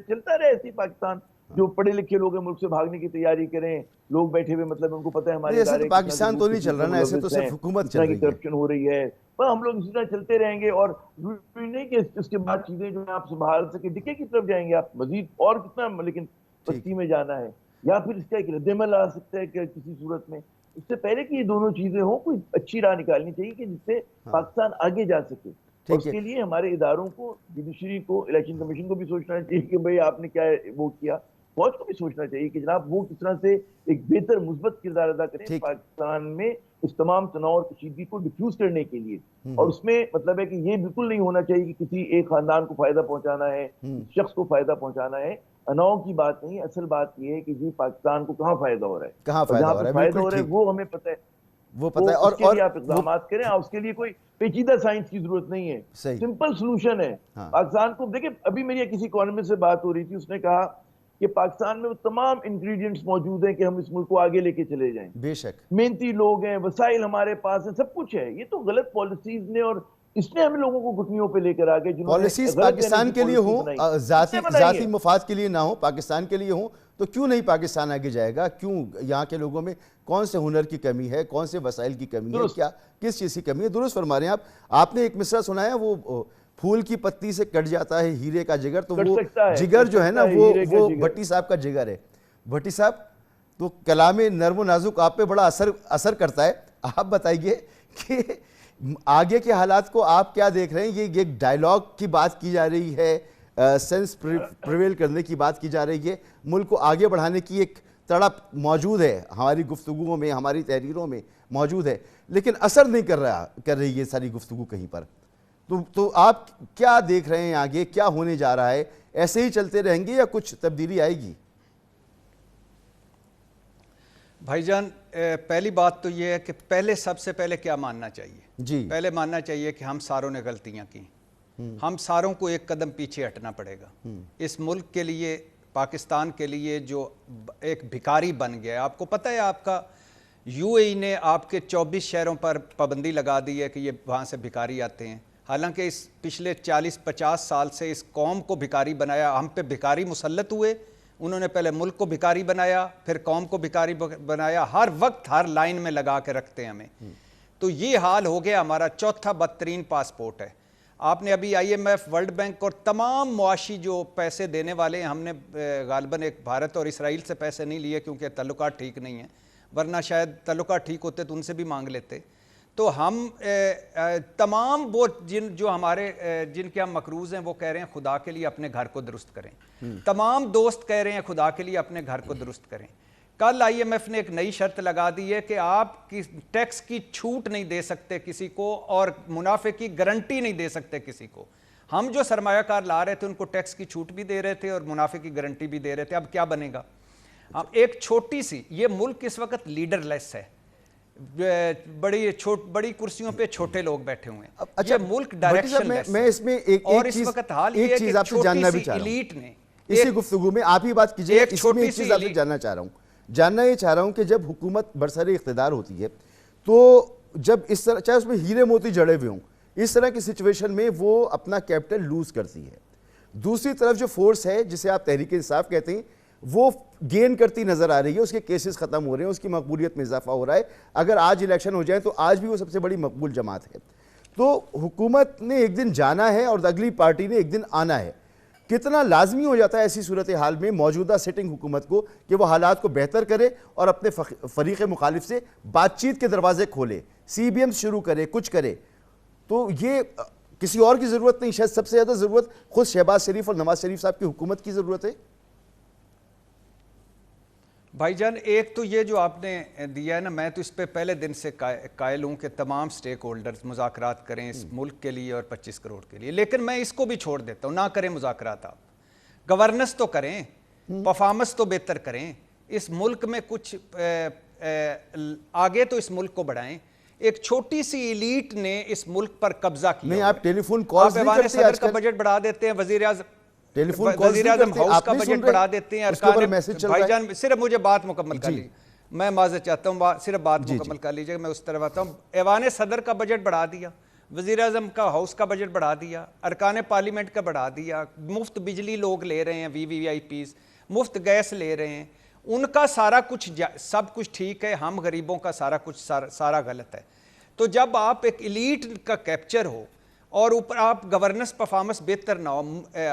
چلتا رہے ایسی پاکستان. جو پڑھے لکھے لوگ ہیں ملک سے بھاگنے کی تیاری کریں، لوگ بیٹھے ہوئے مطلب ان کو پتہ ہے ہمارے ادارے پاکستان تو نہیں چل رہا نا، ایسے تو صرف حکومت چل رہی ہے، کرپشن ہو رہی ہے. ہم لوگ اسی طرح چلتے رہیں گے اور نہیں کہ اس کے بعد چیزیں جو آپ سنبھال سکے ڈکے کی طرف جائیں گے آپ مزید اور کتنا لیکن پستی میں جانا ہے. یا پھر اس کا ایک رد عمل آ سکتا ہے کہ کسی صورت میں اس سے پہلے کہ یہ دونوں چیزیں ہوں کوئی اچھی راہ نکالنی چاہیے کہ جس سے پاکستان آگے جا سکے. اور اس کے لیے ہمارے اداروں کو، جوڈیشری کو، الیکشن کمیشن کو بھی سوچنا چاہیے کہ بھئی آپ نے کیا وہ کیا. فوج کو بھی سوچنا چاہیے کہ جناب وہ کس طرح سے ایک بہتر مثبت کردار ادا کریں پاکستان میں اس تمام تناؤ اور کشیدگی کو ڈیفیوز کرنے کے لیے. اور اس میں مطلب ہے کہ یہ بالکل نہیں ہونا چاہیے کہ کسی ایک خاندان کو فائدہ پہنچانا ہے، شخص کو فائدہ پہنچانا ہے. اناؤ کی بات نہیں، اصل بات یہ ہے کہ جی پاکستان کو کہاں فائدہ ہو رہا ہے، کہاں فائدہ ہو رہا ہے وہ ہمیں پتہ ہے، وہ پتہ ہے. اور اس کے لیے آپ اقدامات کریں. اس کے لیے کوئی پیچیدہ سائنس کی ضرورت نہیں ہے، سمپل سلوشن ہے. پاکستان کو دیکھیں، ابھی میری کسی اکانومسٹ سے بات ہو رہی تھی، اس نے کہا کہ پاکستان میں وہ تمام انگریڈینٹس موجود ہیں کہ ہم اس ملک کو آگے لے کے چلے جائیں. بے شک محنتی لوگ ہیں، وسائل ہمارے پاس ہیں، سب کچھ ہے. یہ تو غلط پالیسیز نے اور اس نے ہم لوگوں کو گھٹنیوں پہ لے کر آگے پالیسیز پاکستان کے لیے ہوں، ذاتی مفاد کے لیے نہ ہوں، پاکستان کے لیے ہوں، تو کیوں نہیں پاکستان آگے جائے گا؟ کیوں یہاں کے لوگوں میں کون سے ہنر کی کمی ہے، کون سے وسائل کی کمی ہے، کیا کس چیز کی کمی ہے؟ درست فرما رہے ہیں آپ نے ایک مصرعہ سنایا، وہ پھول کی پتی سے کٹ جاتا ہے ہیرے کا جگر، تو وہ جگر جو ہے نا وہ بھٹی صاحب کا جگر ہے. بھٹی صاحب تو کلام نرم و نازک آپ پہ بڑا اثر کرتا ہے. آپ بتائیے کہ آگے کے حالات کو آپ کیا دیکھ رہے ہیں؟ یہ ڈائیلاگ کی بات کی جا رہی ہے، سینس پریویل کرنے کی بات کی جا رہی ہے، ملک کو آگے بڑھانے کی ایک تڑپ موجود ہے ہماری گفتگوؤں میں، ہماری تحریروں میں موجود ہے، لیکن اثر نہیں کر رہی یہ ساری گفتگو کہیں پر. تو آپ کیا دیکھ رہے ہیں آگے کیا ہونے جا رہا ہے؟ ایسے ہی چلتے رہیں گے یا کچھ تبدیلی آئے گی؟ بھائی جان، پہلی بات تو یہ ہے کہ سب سے پہلے کیا ماننا چاہیے؟ جی پہلے ماننا چاہیے کہ ہم ساروں نے غلطیاں کی، ہم ساروں کو ایک قدم پیچھے ہٹنا پڑے گا. اس ملک کے لیے، پاکستان کے لیے جو ایک بھکاری بن گیا ہے، آپ کو پتہ ہے آپ کا UAE نے آپ کے 24 شہروں پر پابندی لگا دی ہے کہ یہ وہاں سے بھکاری آتے ہیں، حالانکہ اس پچھلے 40-50 سال سے اس قوم کو بھکاری بنایا. ہم پہ بھکاری مسلط ہوئے، انہوں نے پہلے ملک کو بھکاری بنایا، پھر قوم کو بھکاری بنایا، ہر وقت ہر لائن میں لگا کے رکھتے ہیں ہمیں. تو یہ حال ہو گیا. ہمارا چوتھا بدترین پاسپورٹ ہے. آپ نے ابھی IMF, ورلڈ بینک اور تمام معاشی جو پیسے دینے والے ہیں, ہم نے غالباً ایک بھارت اور اسرائیل سے پیسے نہیں لیے کیونکہ تعلقات ٹھیک نہیں ہیں, ورنہ شاید تعلقات ٹھیک ہوتے تو ان سے بھی مانگ لیتے. تو ہم تمام وہ جو ہمارے جن کے ہم مقروض ہیں وہ کہہ رہے ہیں خدا کے لیے اپنے گھر کو درست کریں. تمام دوست کہہ رہے ہیں خدا کے لیے اپنے گھر کو درست کریں. کل IMF نے ایک نئی شرط لگا دی ہے کہ آپ ٹیکس کی چھوٹ نہیں دے سکتے کسی کو اور منافع کی گارنٹی نہیں دے سکتے کسی کو. ہم جو سرمایہ کار لا رہے تھے ان کو ٹیکس کی چھوٹ بھی دے رہے تھے اور منافع کی گارنٹی بھی دے رہے تھے. اب کیا بنے گا؟ ایک چھوٹی سی, یہ ملک اس وقت لیڈر لیس ہے, بڑی کرسیوں پہ چھوٹے لوگ بیٹھے ہوئے ہیں. اچھا یہ ملک ڈائریکشن لیس میں اس میں اور اس وقت حال یہ ہے کہ آپ سے جاننا بھی چاہ رہا ہوں ایلیٹ نے اسی گفتگو میں, آپ ہی بات کیجئے, اس میں ایک چیز آپ سے جاننا چاہ رہا ہوں کہ جب حکومت برسر اقتدار ہوتی ہے تو جب اس طرح, چاہے اس میں ہیرے موتی جڑے ہوئے ہوں, اس طرح کی سچویشن میں وہ اپنا کیپٹل لوز کرتی ہے. دوسری طرف جو فورس ہے جسے آپ تحریک انصاف کہتے ہیں وہ گین کرتی نظر آ رہی ہے, اس کے کیسز ختم ہو رہے ہیں, اس کی مقبولیت میں اضافہ ہو رہا ہے. اگر آج الیکشن ہو جائے تو آج بھی وہ سب سے بڑی مقبول جماعت ہے. تو حکومت نے ایک دن جانا ہے اور اگلی پارٹی نے ایک دن آنا ہے. کتنا لازمی ہو جاتا ہے ایسی صورتحال میں موجودہ سٹنگ حکومت کو کہ وہ حالات کو بہتر کرے اور اپنے فریق مخالف سے بات چیت کے دروازے کھولے, CBM شروع کرے, کچھ کرے. تو یہ کسی اور کی ضرورت نہیں, شاید سب سے زیادہ ضرورت خود شہباز شریف اور نواز شریف صاحب کی حکومت کی ضرورت ہے. بھائی جان, ایک تو یہ جو آپ نے دیا ہے نا, میں تو اس پہ پہلے دن سے قائل ہوں کہ تمام سٹیک ہولڈرز مذاکرات کریں اس ملک کے لیے اور 25 کروڑ کے لیے, لیکن میں اس کو بھی چھوڑ دیتا ہوں, نہ کریں مذاکرات. آپ گورننس تو کریں, پرفارمنس تو بہتر کریں, اس ملک میں کچھ آگے تو اس ملک کو بڑھائیں. ایک چھوٹی سی ایلیٹ نے اس ملک پر قبضہ کیا. نہیں, آپ ٹیلی فون کالز نہیں کرتے, صدر کا بجٹ بڑھا دیتے ہیں, وزیر اعظم ہاؤس کا بجٹ بڑھا دیتے ہیں, بھائی جان صرف مجھے بات مکمل کر لیجیے, میں معذرت چاہتا ہوں, صرف بات مکمل کر لیجیے, میں اس طرف آتا ہوں. ایوان صدر کا بجٹ بڑھا دیا, وزیر اعظم کا ہاؤس کا بجٹ بڑھا دیا, ارکان پارلیمنٹ کا بڑھا دیا, مفت بجلی لوگ لے رہے ہیں, VVIPs مفت گیس لے رہے ہیں, ان کا سارا کچھ سب کچھ ٹھیک ہے, ہم غریبوں کا سارا کچھ سارا غلط ہے. تو جب آپ ایک ایلیٹ کا کیپچر ہو اور اوپر آپ گورننس پرفارمنس بہتر نہ ہو,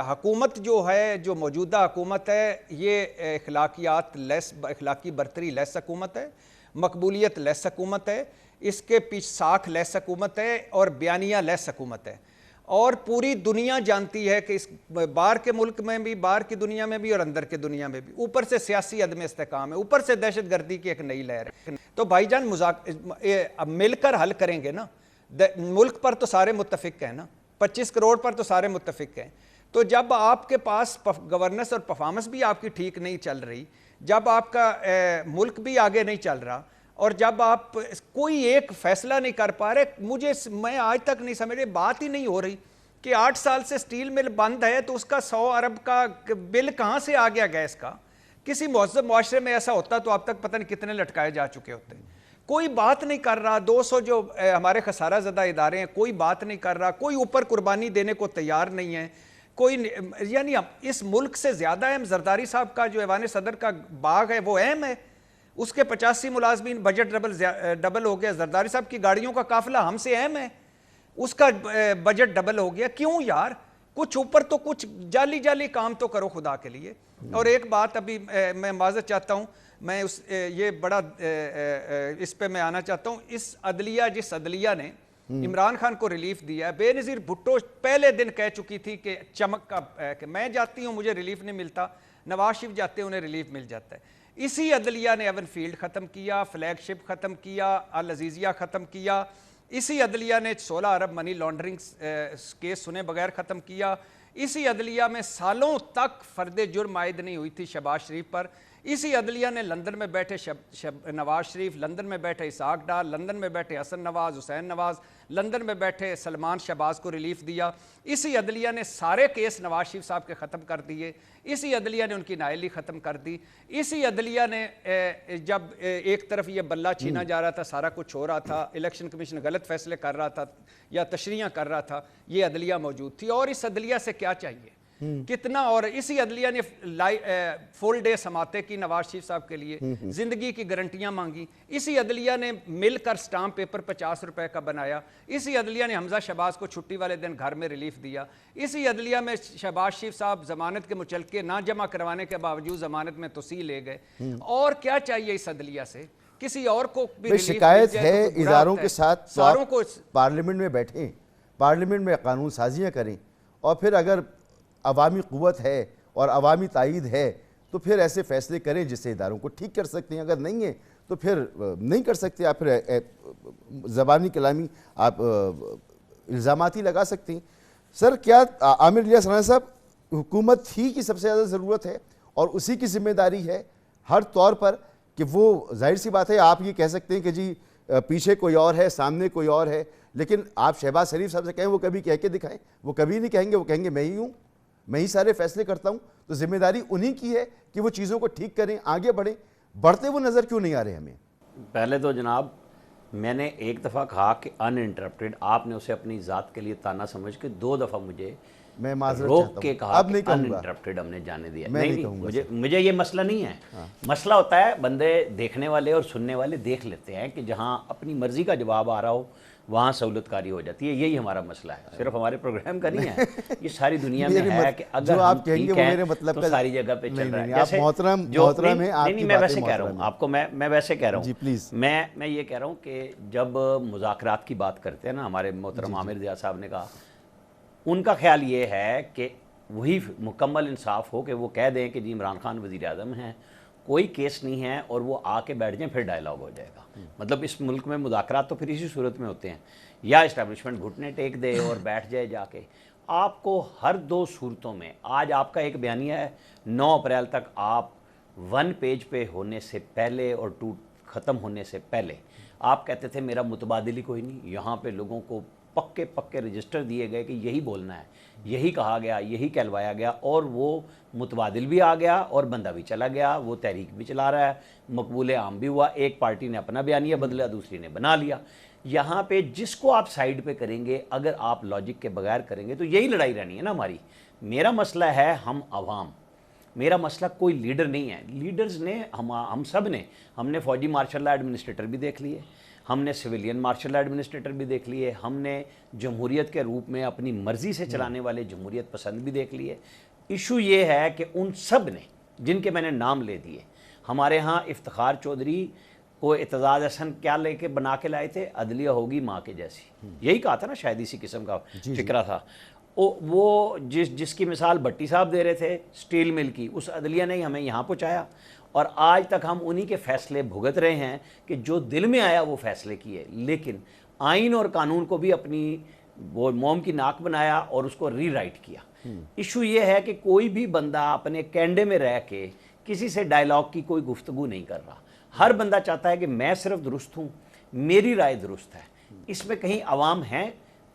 حکومت جو ہے, جو موجودہ حکومت ہے, یہ اخلاقی برتری لیس حکومت ہے, مقبولیت لیس حکومت ہے, اس کے پیچھے ساکھ لیس حکومت ہے اور بیانیہ لیس حکومت ہے. اور پوری دنیا جانتی ہے کہ اس باہر کے ملک میں بھی, باہر کی دنیا میں بھی اور اندر کی دنیا میں بھی, اوپر سے سیاسی عدم استحکام ہے, اوپر سے دہشت گردی کی ایک نئی لہر ہے. تو بھائی جان مل کر حل کریں گے نا, ملک پر تو سارے متفق ہیں نا, 25 کروڑ پر تو سارے متفق ہیں. تو جب آپ کے پاس گورننس اور پرفارمنس بھی آپ کی ٹھیک نہیں چل رہی, جب آپ کا ملک بھی آگے نہیں چل رہا, اور جب آپ کوئی ایک فیصلہ نہیں کر پا رہے, میں آج تک نہیں سمجھ رہی, بات ہی نہیں ہو رہی کہ 8 سال سے سٹیل مل بند ہے تو اس کا 100 ارب کا بل کہاں سے آ گیا گیس کا. کسی مہذب معاشرے میں ایسا ہوتا تو اب تک پتہ نہیں کتنے لٹکائے جا چکے ہوتے. کوئی بات نہیں کر رہا, 200 جو ہمارے خسارہ زدہ ادارے ہیں, کوئی بات نہیں کر رہا, کوئی اوپر قربانی دینے کو تیار نہیں ہے کوئی. یعنی اس ملک سے زیادہ اہم زرداری صاحب کا جو ایوان صدر کا باغ ہے وہ اہم ہے, اس کے 85 ملازمین, بجٹ ڈبل ہو گیا. زرداری صاحب کی گاڑیوں کا قافلہ ہم سے اہم ہے, اس کا بجٹ ڈبل ہو گیا. کیوں یار, کچھ اوپر تو کچھ جعلی کام تو کرو خدا کے لیے. اور ایک بات ابھی میں معذرت چاہتا ہوں, میں یہ بڑا اس پہ میں آنا چاہتا ہوں. اس جس عدلیہ نے عمران خان کو ریلیف دیا ہے, بے نظیر بھٹو پہلے دن کہہ چکی تھی کہ چمک کا کہ میں جاتی ہوں مجھے ریلیف نہیں ملتا, نواز شریف جاتے ہیں انہیں ریلیف مل جاتا ہے. اسی عدلیہ نے ایون فیلڈ ختم کیا, فلیگ شپ ختم کیا, العزیزیہ ختم کیا. اسی عدلیہ نے 16 ارب منی لانڈرنگ کیس سنے بغیر ختم کیا. اسی عدلیہ میں سالوں تک فرد جرم عائد نہیں ہوئی تھی شہباز شریف پر. اسی عدلیہ نے لندن میں بیٹھے نواز شریف, لندن میں بیٹھے اسحاق ڈار, لندن میں بیٹھے حسن نواز, حسین نواز, لندن میں بیٹھے سلمان شہباز کو ریلیف دیا. اسی عدلیہ نے سارے کیس نواز شریف صاحب کے ختم کر دیے. اسی عدلیہ نے ان کی نااہلی ختم کر دی. اسی عدلیہ نے جب ایک طرف یہ بلہ چھینا جا رہا تھا, سارا کچھ ہو رہا تھا, الیکشن کمیشن غلط فیصلے کر رہا تھا یا تشریحاں کر رہا تھا, یہ عدلیہ موجود تھی. اور اس عدلیہ سے کیا چاہیے؟ کتنا، اور اسی عدلیہ نے فل ڈے سماتے کی نواز شریف صاحب کے لیے، زندگی کی گارنٹیاں مانگی، اسی عدلیہ نے مل کر سٹامپ پیپر 50 روپے کا بنایا، اسی عدلیہ نے حمزہ شہباز کو چھٹی والے دن گھر میں ریلیف دیا، اسی عدلیہ میں شہباز شریف صاحب ضمانت کے مچلقے نہ جمع کروانے کے باوجود ضمانت میں توسیع لے گئے۔ اور کیا چاہیے اس عدلیہ سے؟ کسی اور کو بھی ریلیف شکایت ہے اداروں کے ساتھ، ساروں کو پارلیمنٹ میں بیٹھیں، پارلیمنٹ میں قانون سازیاں کریں، اور پھر اگر عوامی قوت ہے اور عوامی تائید ہے تو پھر ایسے فیصلے کریں جس سے اداروں کو ٹھیک کر سکتے ہیں، اگر نہیں ہے تو پھر نہیں کر سکتے، آپ پھر زبانی کلامی آپ الزامات ہی لگا سکتے ہیں۔ سر کیا عامر الیاس رانا صاحب، حکومت ہی کی سب سے زیادہ ضرورت ہے اور اسی کی ذمہ داری ہے ہر طور پر کہ وہ، ظاہر سی بات ہے آپ یہ کہہ سکتے ہیں کہ جی پیچھے کوئی اور ہے، سامنے کوئی اور ہے، لیکن آپ شہباز شریف صاحب سے کہیں وہ کبھی کہہ کے دکھائیں، وہ کبھی نہیں کہیں گے، وہ کہیں گے میں ہی ہوں، میں ہی سارے فیصلے کرتا ہوں۔ تو ذمہ داری انہی کی ہے کہ وہ چیزوں کو ٹھیک کریں، آگے بڑھیں، بڑھتے وہ نظر کیوں نہیں آ رہے ہمیں؟ پہلے تو جناب میں نے ایک دفعہ کہا کہ ان انٹرپٹیڈ، آپ نے اسے اپنی ذات کے لیے تانا سمجھ کے 2 دفعہ مجھے میں معذرت روک کے کہا اب نہیں کہ ان کہوں گا، انٹرپٹیڈ ہم نے جانے دیا۔ میں نہیں کہوں گا، مجھے یہ مسئلہ نہیں ہے، مسئلہ ہوتا ہے بندے دیکھنے والے اور سننے والے دیکھ لیتے ہیں کہ جہاں اپنی مرضی کا جواب آ رہا ہو وہاں سہولت کاری ہو جاتی ہے، یہی ہمارا مسئلہ ہے، صرف ہمارے پروگرام کا نہیں ہے، یہ ساری دنیا میں ہے کہ اگر ہم ٹھیک ہیں تو ساری جگہ پہ چل رہا ہے۔ آپ محترم ہیں، آپ کی میں ویسے کہہ رہا ہوں آپ کو، میں ویسے کہہ رہا جی ہوں، پلیز، میں یہ کہہ رہا ہوں کہ جب مذاکرات کی بات کرتے ہیں نا، ہمارے محترم عامر ضیاء صاحب نے کہا، ان کا خیال یہ ہے کہ وہی مکمل انصاف ہو کہ وہ کہہ دیں کہ جی عمران خان وزیر اعظم ہیں، کوئی کیس نہیں ہے، اور وہ آ کے بیٹھ جائیں، پھر ڈائلاگ ہو جائے گا۔ مطلب اس ملک میں مذاکرات تو پھر اسی صورت میں ہوتے ہیں، یا اسٹیبلشمنٹ گھٹنے ٹیک دے اور بیٹھ جائے جا کے۔ آپ کو ہر 2 صورتوں میں، آج آپ کا ایک بیانیہ ہے، 9 اپریل تک آپ 1 پیج پہ ہونے سے پہلے اور 2 ختم ہونے سے پہلے آپ کہتے تھے میرا متبادل ہی کوئی نہیں، یہاں پہ لوگوں کو پکے رجسٹر دیے گئے کہ یہی بولنا ہے، یہی کہا گیا، یہی کہلوایا گیا، اور وہ متبادل بھی آ گیا اور بندہ بھی چلا گیا، وہ تحریک بھی چلا رہا ہے، مقبول عام بھی ہوا، ایک پارٹی نے اپنا بیانیہ بدلا، دوسری نے بنا لیا۔ یہاں پہ جس کو آپ سائیڈ پہ کریں گے، اگر آپ لاجک کے بغیر کریں گے تو یہی لڑائی رہنی ہے نا ہماری۔ میرا مسئلہ ہے ہم عوام، میرا مسئلہ کوئی لیڈر نہیں ہے۔ لیڈرز نے، ہم سب نے، ہم نے فوجی مارشل لا ایڈمنسٹریٹر بھی دیکھ لیے، ہم نے سویلین مارشل لا ایڈمنسٹریٹر بھی دیکھ لیے، ہم نے جمہوریت کے روپ میں اپنی مرضی سے چلانے والے جمہوریت پسند بھی دیکھ لیے۔ ایشو یہ ہے کہ ان سب نے، جن کے میں نے نام لے دیے، ہمارے ہاں افتخار چودھری کو اعتزاز احسن کیا لے کے بنا کے لائے تھے، عدلیہ ہوگی ماں کے جیسی، یہی کہا تھا نا، شاید اسی قسم کا فکرہ تھا۔ وہ جس کی مثال بھٹی صاحب دے رہے تھے سٹیل مل کی، اس عدلیہ نے ہمیں یہاں پہنچایا، اور آج تک ہم انہی کے فیصلے بھگت رہے ہیں کہ جو دل میں آیا وہ فیصلے کیے، لیکن آئین اور قانون کو بھی اپنی وہ موم کی ناک بنایا اور اس کو ری رائٹ کیا۔ ایشو یہ ہے کہ کوئی بھی بندہ اپنے کینڈے میں رہ کے کسی سے ڈائلاگ کی کوئی گفتگو نہیں کر رہا، ہر بندہ چاہتا ہے کہ میں صرف درست ہوں، میری رائے درست ہے۔ اس میں کہیں عوام ہیں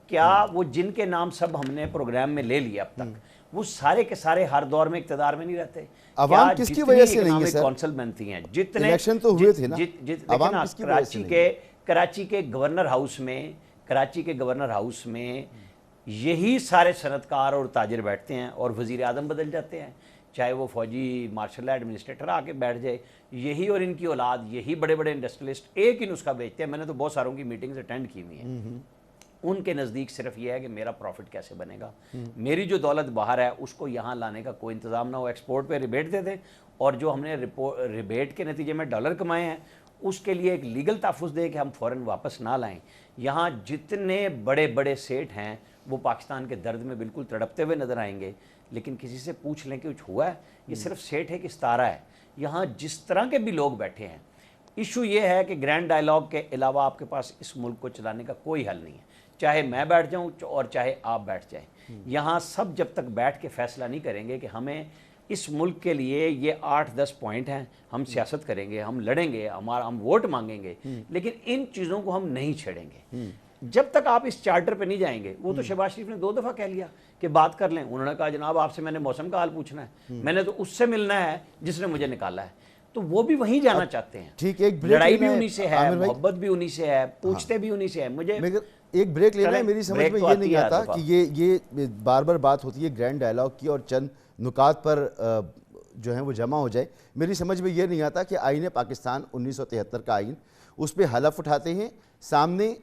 کیا؟ وہ جن کے نام سب ہم نے پروگرام میں لے لیے اب تک، وہ سارے کے سارے ہر دور میں اقتدار میں نہیں رہتے۔ عوام کس کی وجہ سے نہیں ہے سر؟ کونسل بنتی ہیں جتنے الیکشن تو ہوئے تھے نا، عوام کس کی وجہ سے نہیں ہے؟ کراچی کے گورنر ہاؤس میں یہی سارے صنعتکار اور تاجر بیٹھتے ہیں اور وزیر اعظم بدل جاتے ہیں، چاہے وہ فوجی مارشل لا ایڈمنسٹریٹر آ کے بیٹھ جائے، یہی اور ان کی اولاد، یہی بڑے بڑے انڈسٹریلسٹ ایک ہی نسخہ بیچتے ہیں۔ میں نے تو بہت ساروں کی میٹنگز اٹینڈ کی ہوئی ہیں، ان کے نزدیک صرف یہ ہے کہ میرا پروفٹ کیسے بنے گا، میری جو دولت باہر ہے اس کو یہاں لانے کا کوئی انتظام نہ ہو، ایکسپورٹ پہ ریبیٹ دے دیں، اور جو ہم نے ریبیٹ کے نتیجے میں ڈالر کمائے ہیں اس کے لیے ایک لیگل تحفظ دے کہ ہم فوراً واپس نہ لائیں۔ یہاں جتنے بڑے بڑے سیٹ ہیں وہ پاکستان کے درد میں بالکل تڑپتے ہوئے نظر آئیں گے، لیکن کسی سے پوچھ لیں کہ کچھ ہوا ہے؟ یہ صرف سیٹ ہے کہ ستارہ ہے۔ یہاں جس طرح کے بھی لوگ بیٹھے ہیں، ایشو یہ ہے کہ گرینڈ ڈائلاگ کے علاوہ آپ کے پاس اس ملک کو چلانے کا کوئی حل نہیں ہے، چاہے میں بیٹھ جاؤں اور چاہے آپ بیٹھ جائیں۔ یہاں سب جب تک بیٹھ کے فیصلہ نہیں کریں گے کہ ہمیں اس ملک کے لیے یہ 8-10 پوائنٹ ہیں، ہم سیاست کریں گے، ہم لڑیں گے، ہم ووٹ مانگیں گے، لیکن ان چیزوں کو ہم نہیں چھیڑیں گے جب تک آپ اس چارٹر پہ نہیں جائیں گے۔ وہ تو شہباز شریف نے 2 دفعہ کہہ لیا کہ بات کر لیں، انہوں نے کہا جناب آپ سے میں نے موسم کا حال پوچھنا ہے، میں نے تو اس سے ملنا ہے جس نے مجھے نکالا ہے، تو وہ بھی وہیں جانا چاہتے ہیں۔ ٹھیک، ایک لڑائی بھی انہی سے ہے، محبت بھی انہی سے ہے، پوچھتے بھی انہی سے ہے۔ ایک بریک لینا ہے. میری سمجھ میں یہ نہیں آتا کہ یہ بار بار بات ہوتی ہے گرینڈ ڈائلاگ کی اور چند نکات پر جو ہیں وہ جمع ہو جائے. میری سمجھ میں یہ نہیں آتا کہ آئین پاکستان 1973 کا آئین, اس پہ حلف اٹھاتے ہیں, سامنے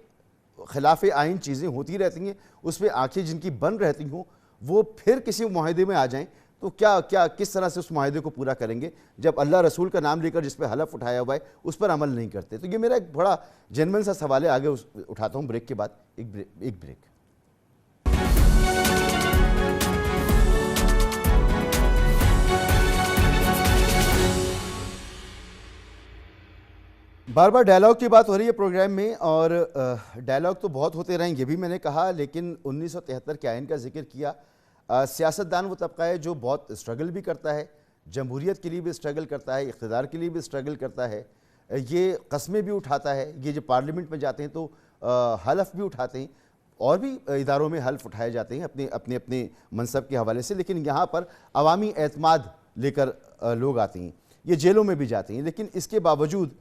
خلاف آئین چیزیں ہوتی رہتی ہیں, اس پہ آنکھیں جن کی بند رہتی ہوں, وہ پھر کسی معاہدے میں آ جائیں تو کیا کس طرح سے اس معاہدے کو پورا کریں گے جب اللہ رسول کا نام لے کر جس پہ حلف اٹھایا ہوا ہے اس پر عمل نہیں کرتے. تو یہ میرا ایک بڑا جنمن سا سوال ہے. آگے اٹھاتا ہوں بریک کے بعد. ایک بریک. بار بار ڈائلاگ کی بات ہو رہی ہے پروگرام میں, اور ڈائلاگ تو بہت ہوتے رہیں, یہ بھی میں نے کہا, لیکن 1973 کے آئین کا ذکر کیا. سیاستدان وہ طبقہ ہے جو بہت اسٹرگل بھی کرتا ہے, جمہوریت کے لیے بھی اسٹرگل کرتا ہے, اقتدار کے لیے بھی اسٹرگل کرتا ہے, یہ قسمیں بھی اٹھاتا ہے, یہ جو پارلیمنٹ میں جاتے ہیں تو حلف بھی اٹھاتے ہیں, اور بھی اداروں میں حلف اٹھائے جاتے ہیں اپنے منصب کے حوالے سے, لیکن یہاں پر عوامی اعتماد لے کر لوگ آتے ہیں, یہ جیلوں میں بھی جاتے ہیں. لیکن اس کے باوجود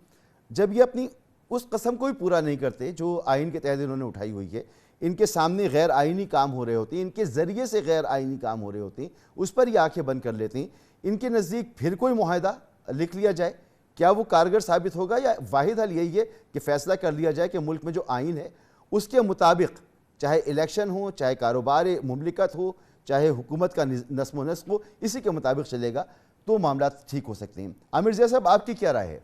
جب یہ اپنی اس قسم کو بھی پورا نہیں کرتے جو آئین کے تحت انہوں نے اٹھائی ہوئی ہے, ان کے سامنے غیر آئینی کام ہو رہے ہوتے ہیں, ان کے ذریعے سے غیر آئینی کام ہو رہے ہوتے ہیں, اس پر یہ آنکھیں بند کر لیتے ہیں. ان کے نزدیک پھر کوئی معاہدہ لکھ لیا جائے, کیا وہ کارگر ثابت ہوگا, یا واحد حل یہی ہے کہ فیصلہ کر لیا جائے کہ ملک میں جو آئین ہے اس کے مطابق چاہے الیکشن ہو, چاہے کاروبار مملکت ہو, چاہے حکومت کا نظم و نسق ہو, اسی کے مطابق چلے گا تو معاملات ٹھیک ہو سکتے ہیں. عامر ضیاء صاحب, آپ کی کیا رائے ہے؟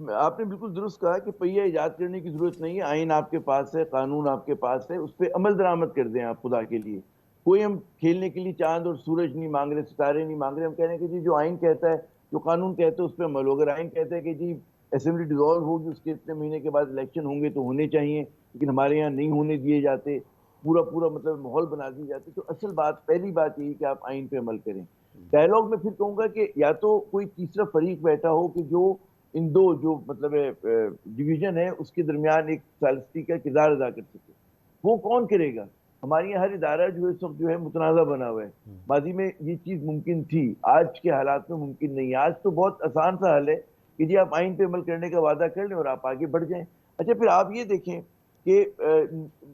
آپ نے بالکل درست کہا کہ پہیہ ایجاد کرنے کی ضرورت نہیں ہے. آئین آپ کے پاس ہے, قانون آپ کے پاس ہے, اس پہ عمل درآمد کر دیں آپ خدا کے لیے. کوئی ہم کھیلنے کے لیے چاند اور سورج نہیں مانگ رہے, ستارے نہیں مانگ رہے. ہم کہہ رہے ہیں کہ جی جو آئین کہتا ہے, جو قانون کہتا ہے اس پہ عمل ہو. اگر آئین کہتا ہے کہ جی اسمبلی ڈیزالو ہوگی, اس کے اتنے مہینے کے بعد الیکشن ہوں گے تو ہونے چاہیے, لیکن ہمارے یہاں نہیں ہونے دیے جاتے, پورا مطلب ماحول بنا دیے جاتے, تو اصل بات پہلی بات یہی کہ آپ آئین پہ عمل کریں. ڈائلاگ میں پھر کہوں گا کہ یا تو کوئی تیسرا فریق بیٹھا ہو کہ جو ان دو جو مطلب ڈویژن ہے اس کے درمیان ایک ثالثی کا کردار ادا کر سکے. وہ کون کرے گا؟ ہمارے یہاں ہر ادارہ جو ہے اس وقت جو ہے متنازع بنا ہوا ہے. ماضی میں یہ چیز ممکن تھی, آج کے حالات میں ممکن نہیں. آج تو بہت آسان سا حل ہے کہ جی آپ آئین پہ عمل کرنے کا وعدہ کر لیں اور آپ آگے بڑھ جائیں. اچھا, پھر آپ یہ دیکھیں کہ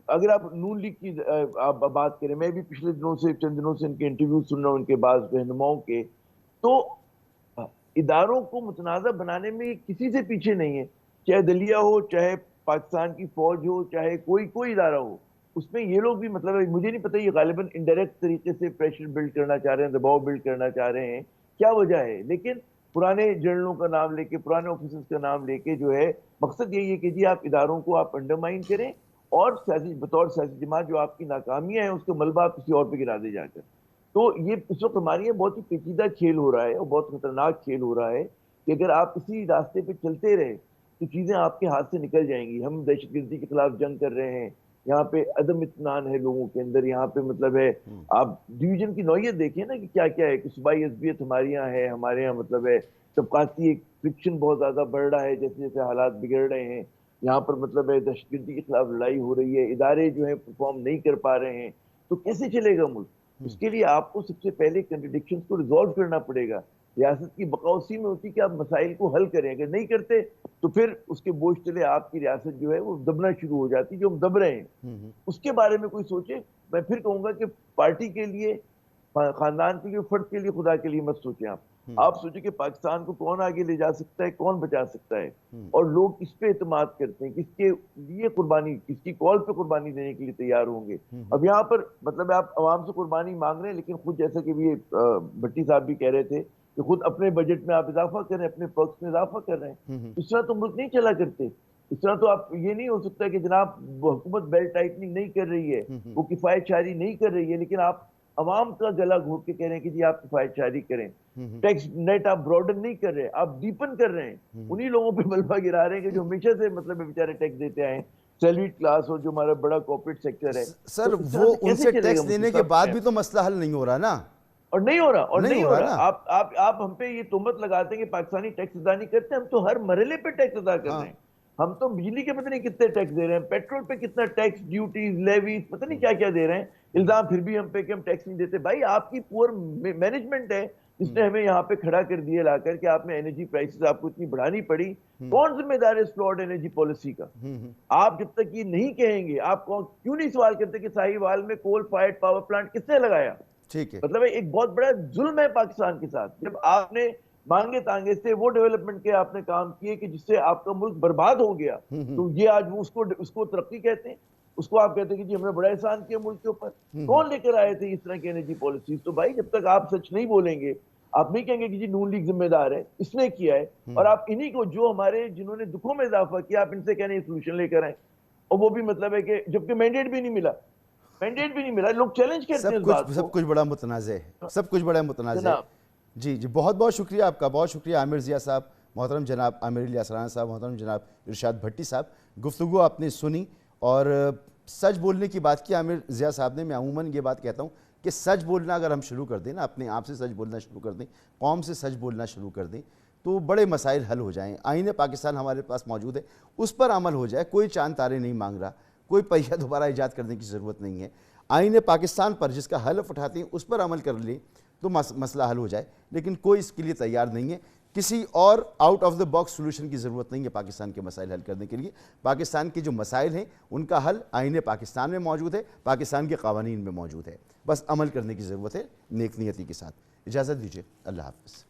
اگر آپ نون لیگ کی آپ بات کریں, میں بھی پچھلے چند دنوں سے ان کے انٹرویو سن رہا ہوں, ان کے بعض رہنماؤں کے, تو اداروں کو متنازع بنانے میں کسی سے پیچھے نہیں ہے. چاہے دلیہ ہو, چاہے پاکستان کی فوج ہو, چاہے کوئی ادارہ ہو, اس میں یہ لوگ بھی مطلب مجھے نہیں پتہ, یہ غالباً انڈائریکٹ طریقے سے پریشر بلڈ کرنا چاہ رہے ہیں, دباؤ بلڈ کرنا چاہ رہے ہیں, کیا وجہ ہے. لیکن پرانے جنرلوں کا نام لے کے, پرانے آفیسرز کا نام لے کے جو ہے مقصد یہی ہے کہ جی آپ اداروں کو آپ انڈرمائن کریں, اور بطور سیاسی جماعت جو آپ کی ناکامیاں ہیں اس کا ملبہ آپ کسی اور پہ گرا دے جا کر. تو یہ اس وقت ہمارے یہاں بہت ہی پیچیدہ کھیل ہو رہا ہے, اور بہت خطرناک کھیل ہو رہا ہے کہ اگر آپ اسی راستے پہ چلتے رہے تو چیزیں آپ کے ہاتھ سے نکل جائیں گی. ہم دہشت گردی کے خلاف جنگ کر رہے ہیں, یہاں پہ عدم اطمینان ہے لوگوں کے اندر, یہاں پہ مطلب ہے آپ ڈویژن کی نوعیت دیکھیں نا کہ کیا کیا ہے, کہ صوبائی عصبیت ہمارے یہاں ہے, ہمارے یہاں مطلب ہے طبقاتی ایک فرکشن بہت زیادہ بڑھ رہا ہے جیسے جیسے حالات بگڑ رہے ہیں. یہاں پر مطلب ہے دہشت گردی کے خلاف لڑائی ہو رہی ہے, ادارے جو ہیں پرفارم نہیں کر پا رہے ہیں, تو کیسے چلے گا ملک؟ اس کے لیے آپ کو سب سے پہلے کنٹرڈکشنز کو ریزالو کرنا پڑے گا. ریاست کی بقا اسی میں ہوتی کہ آپ مسائل کو حل کریں, اگر نہیں کرتے تو پھر اس کے بوجھ تلے آپ کی ریاست جو ہے وہ دبنا شروع ہو جاتی, جو ہم دب رہے ہیں. اس کے بارے میں کوئی سوچے. میں پھر کہوں گا کہ پارٹی کے لیے, خاندان کے لیے, فرد کے لیے, خدا کے لیے مت سوچیں. آپ سوچیں کہ پاکستان کو کون آگے لے جا سکتا ہے, کون بچا سکتا ہے, اور لوگ کس پہ اعتماد کرتے ہیں, کس کے لیے قربانی, کس کی کال پہ قربانی دینے کے لیے تیار ہوں گے. اب یہاں پر مطلب آپ عوام سے قربانی مانگ رہے ہیں, لیکن خود جیسا کہ بھی بھٹی صاحب بھی کہہ رہے تھے کہ خود اپنے بجٹ میں آپ اضافہ کر رہے ہیں, اپنے پرکس میں اضافہ کر رہے ہیں. اس طرح تو ملک نہیں چلا کرتے. اس طرح تو آپ یہ نہیں ہو سکتا کہ جناب حکومت بیلٹ ٹائٹننگ نہیں کر رہی ہے, وہ کفایت شعاری نہیں کر رہی ہے, لیکن آپ عوام کا گلا گھونٹ کے کہہ رہے ہیں کہ جی آپ کفایت شعاری کریں. ٹیکس نیٹ آپ براڈن نہیں کر رہے, آپ ڈیپن کر رہے ہیں. انہی لوگوں پہ ملبہ گرا رہے ہیں کہ جو ہمیشہ سے مطلب بیچارے ٹیکس دیتے آئے ہیں, سیلریڈ کلاس اور جو ہمارا بڑا کارپوریٹ سیکٹر ہے. سر وہ ان سے ٹیکس لینے کے بعد بھی تو مسئلہ حل نہیں ہو رہا نا, اور نہیں ہو رہا. آپ ہم پہ یہ تہمت لگاتے ہیں کہ پاکستانی ٹیکس ادا نہیں کرتے. ہم تو ہر مرحلے پہ ٹیکس ادا کر رہے ہیں. ہم تو بجلی کے پتہ نہیں کتنے ٹیکس دے رہے ہیں, پیٹرول پہ کتنا ٹیکس, ڈیوٹیز, لیویز, پتہ نہیں کیا کیا دے رہے ہیں. الزام پھر بھی ہم پہ کہ ہم ٹیکس نہیں دیتے. بھائی آپ کی پور مینجمنٹ ہے, جس نے ہمیں یہاں پہ کھڑا کر دیا لا کر کہ آپ نے انرجی پرائسز آپ کو اتنی بڑھانی پڑی. کون ذمہ دار ہے اس فلاڈ انرجی پالیسی کا؟ آپ جب تک یہ نہیں کہیں گے, آپ کیوں نہیں سوال کرتے کہ ساہیوال میں کول فائرڈ پاور پلانٹ کس نے لگایا؟ ٹھیک ہے. مطلب ایک بہت بڑا ظلم ہے پاکستان کے ساتھ. جب آپ نے مانگے تانگے سے وہ ڈیولپمنٹ کے آپ نے کام کیے کہ جس سے آپ کا ملک برباد ہو گیا, تو یہ آج وہ اس کو ترقی کہتے ہیں, اس کو آپ کہتے ہیں کہ جی ہم نے بڑا احسان کیا ملک کے اوپر. کون لے کر آئے تھے اس طرح کی انرجی پالیسیز؟ تو بھائی جب تک آپ سچ نہیں بولیں گے, آپ نہیں کہیں گے کہ جی نون لیگ ذمہ دار ہے, اس نے کیا ہے, اور آپ انہی کو جو ہمارے جنہوں نے دکھوں میں اضافہ کیا, آپ ان سے کہنے سولوشن لے کر آئیں, اور وہ بھی مطلب ہے کہ جبکہ مینڈیٹ بھی نہیں ملا, لوگ چیلنج کرتے ہیں اس بات کو. سب کچھ بڑا متنازع ہے, سب کچھ بڑا متنازع ہے. جناب جی جی, بہت بہت شکریہ آپ کا, بہت شکریہ عامر ضیاء صاحب, محترم جناب عامر الیاس رانا صاحب, محترم جناب ارشاد بھٹی صاحب. گفتگو آپ نے سنی اور سچ بولنے کی بات کی عامر ضیاء صاحب نے. میں عموماً یہ بات کہتا ہوں کہ سچ بولنا اگر ہم شروع کر دیں نا, اپنے آپ سے سچ بولنا شروع کر دیں, قوم سے سچ بولنا شروع کر دیں, تو بڑے مسائل حل ہو جائیں. آئین پاکستان ہمارے پاس موجود ہے, اس پر عمل ہو جائے. کوئی چاند تارے نہیں مانگ رہا, کوئی پہیہ دوبارہ ایجاد کرنے کی ضرورت نہیں ہے. آئین پاکستان پر جس کا حلف اٹھاتے ہیں اس پر عمل کر لیں تو مسئلہ حل ہو جائے, لیکن کوئی اس کے لیے تیار نہیں ہے. کسی اور out of the box solution کی ضرورت نہیں ہے پاکستان کے مسائل حل کرنے کے لیے. پاکستان کے جو مسائل ہیں ان کا حل آئین پاکستان میں موجود ہے, پاکستان کے قوانین میں موجود ہے. بس عمل کرنے کی ضرورت ہے نیک نیتی کے ساتھ. اجازت دیجیے, اللہ حافظ.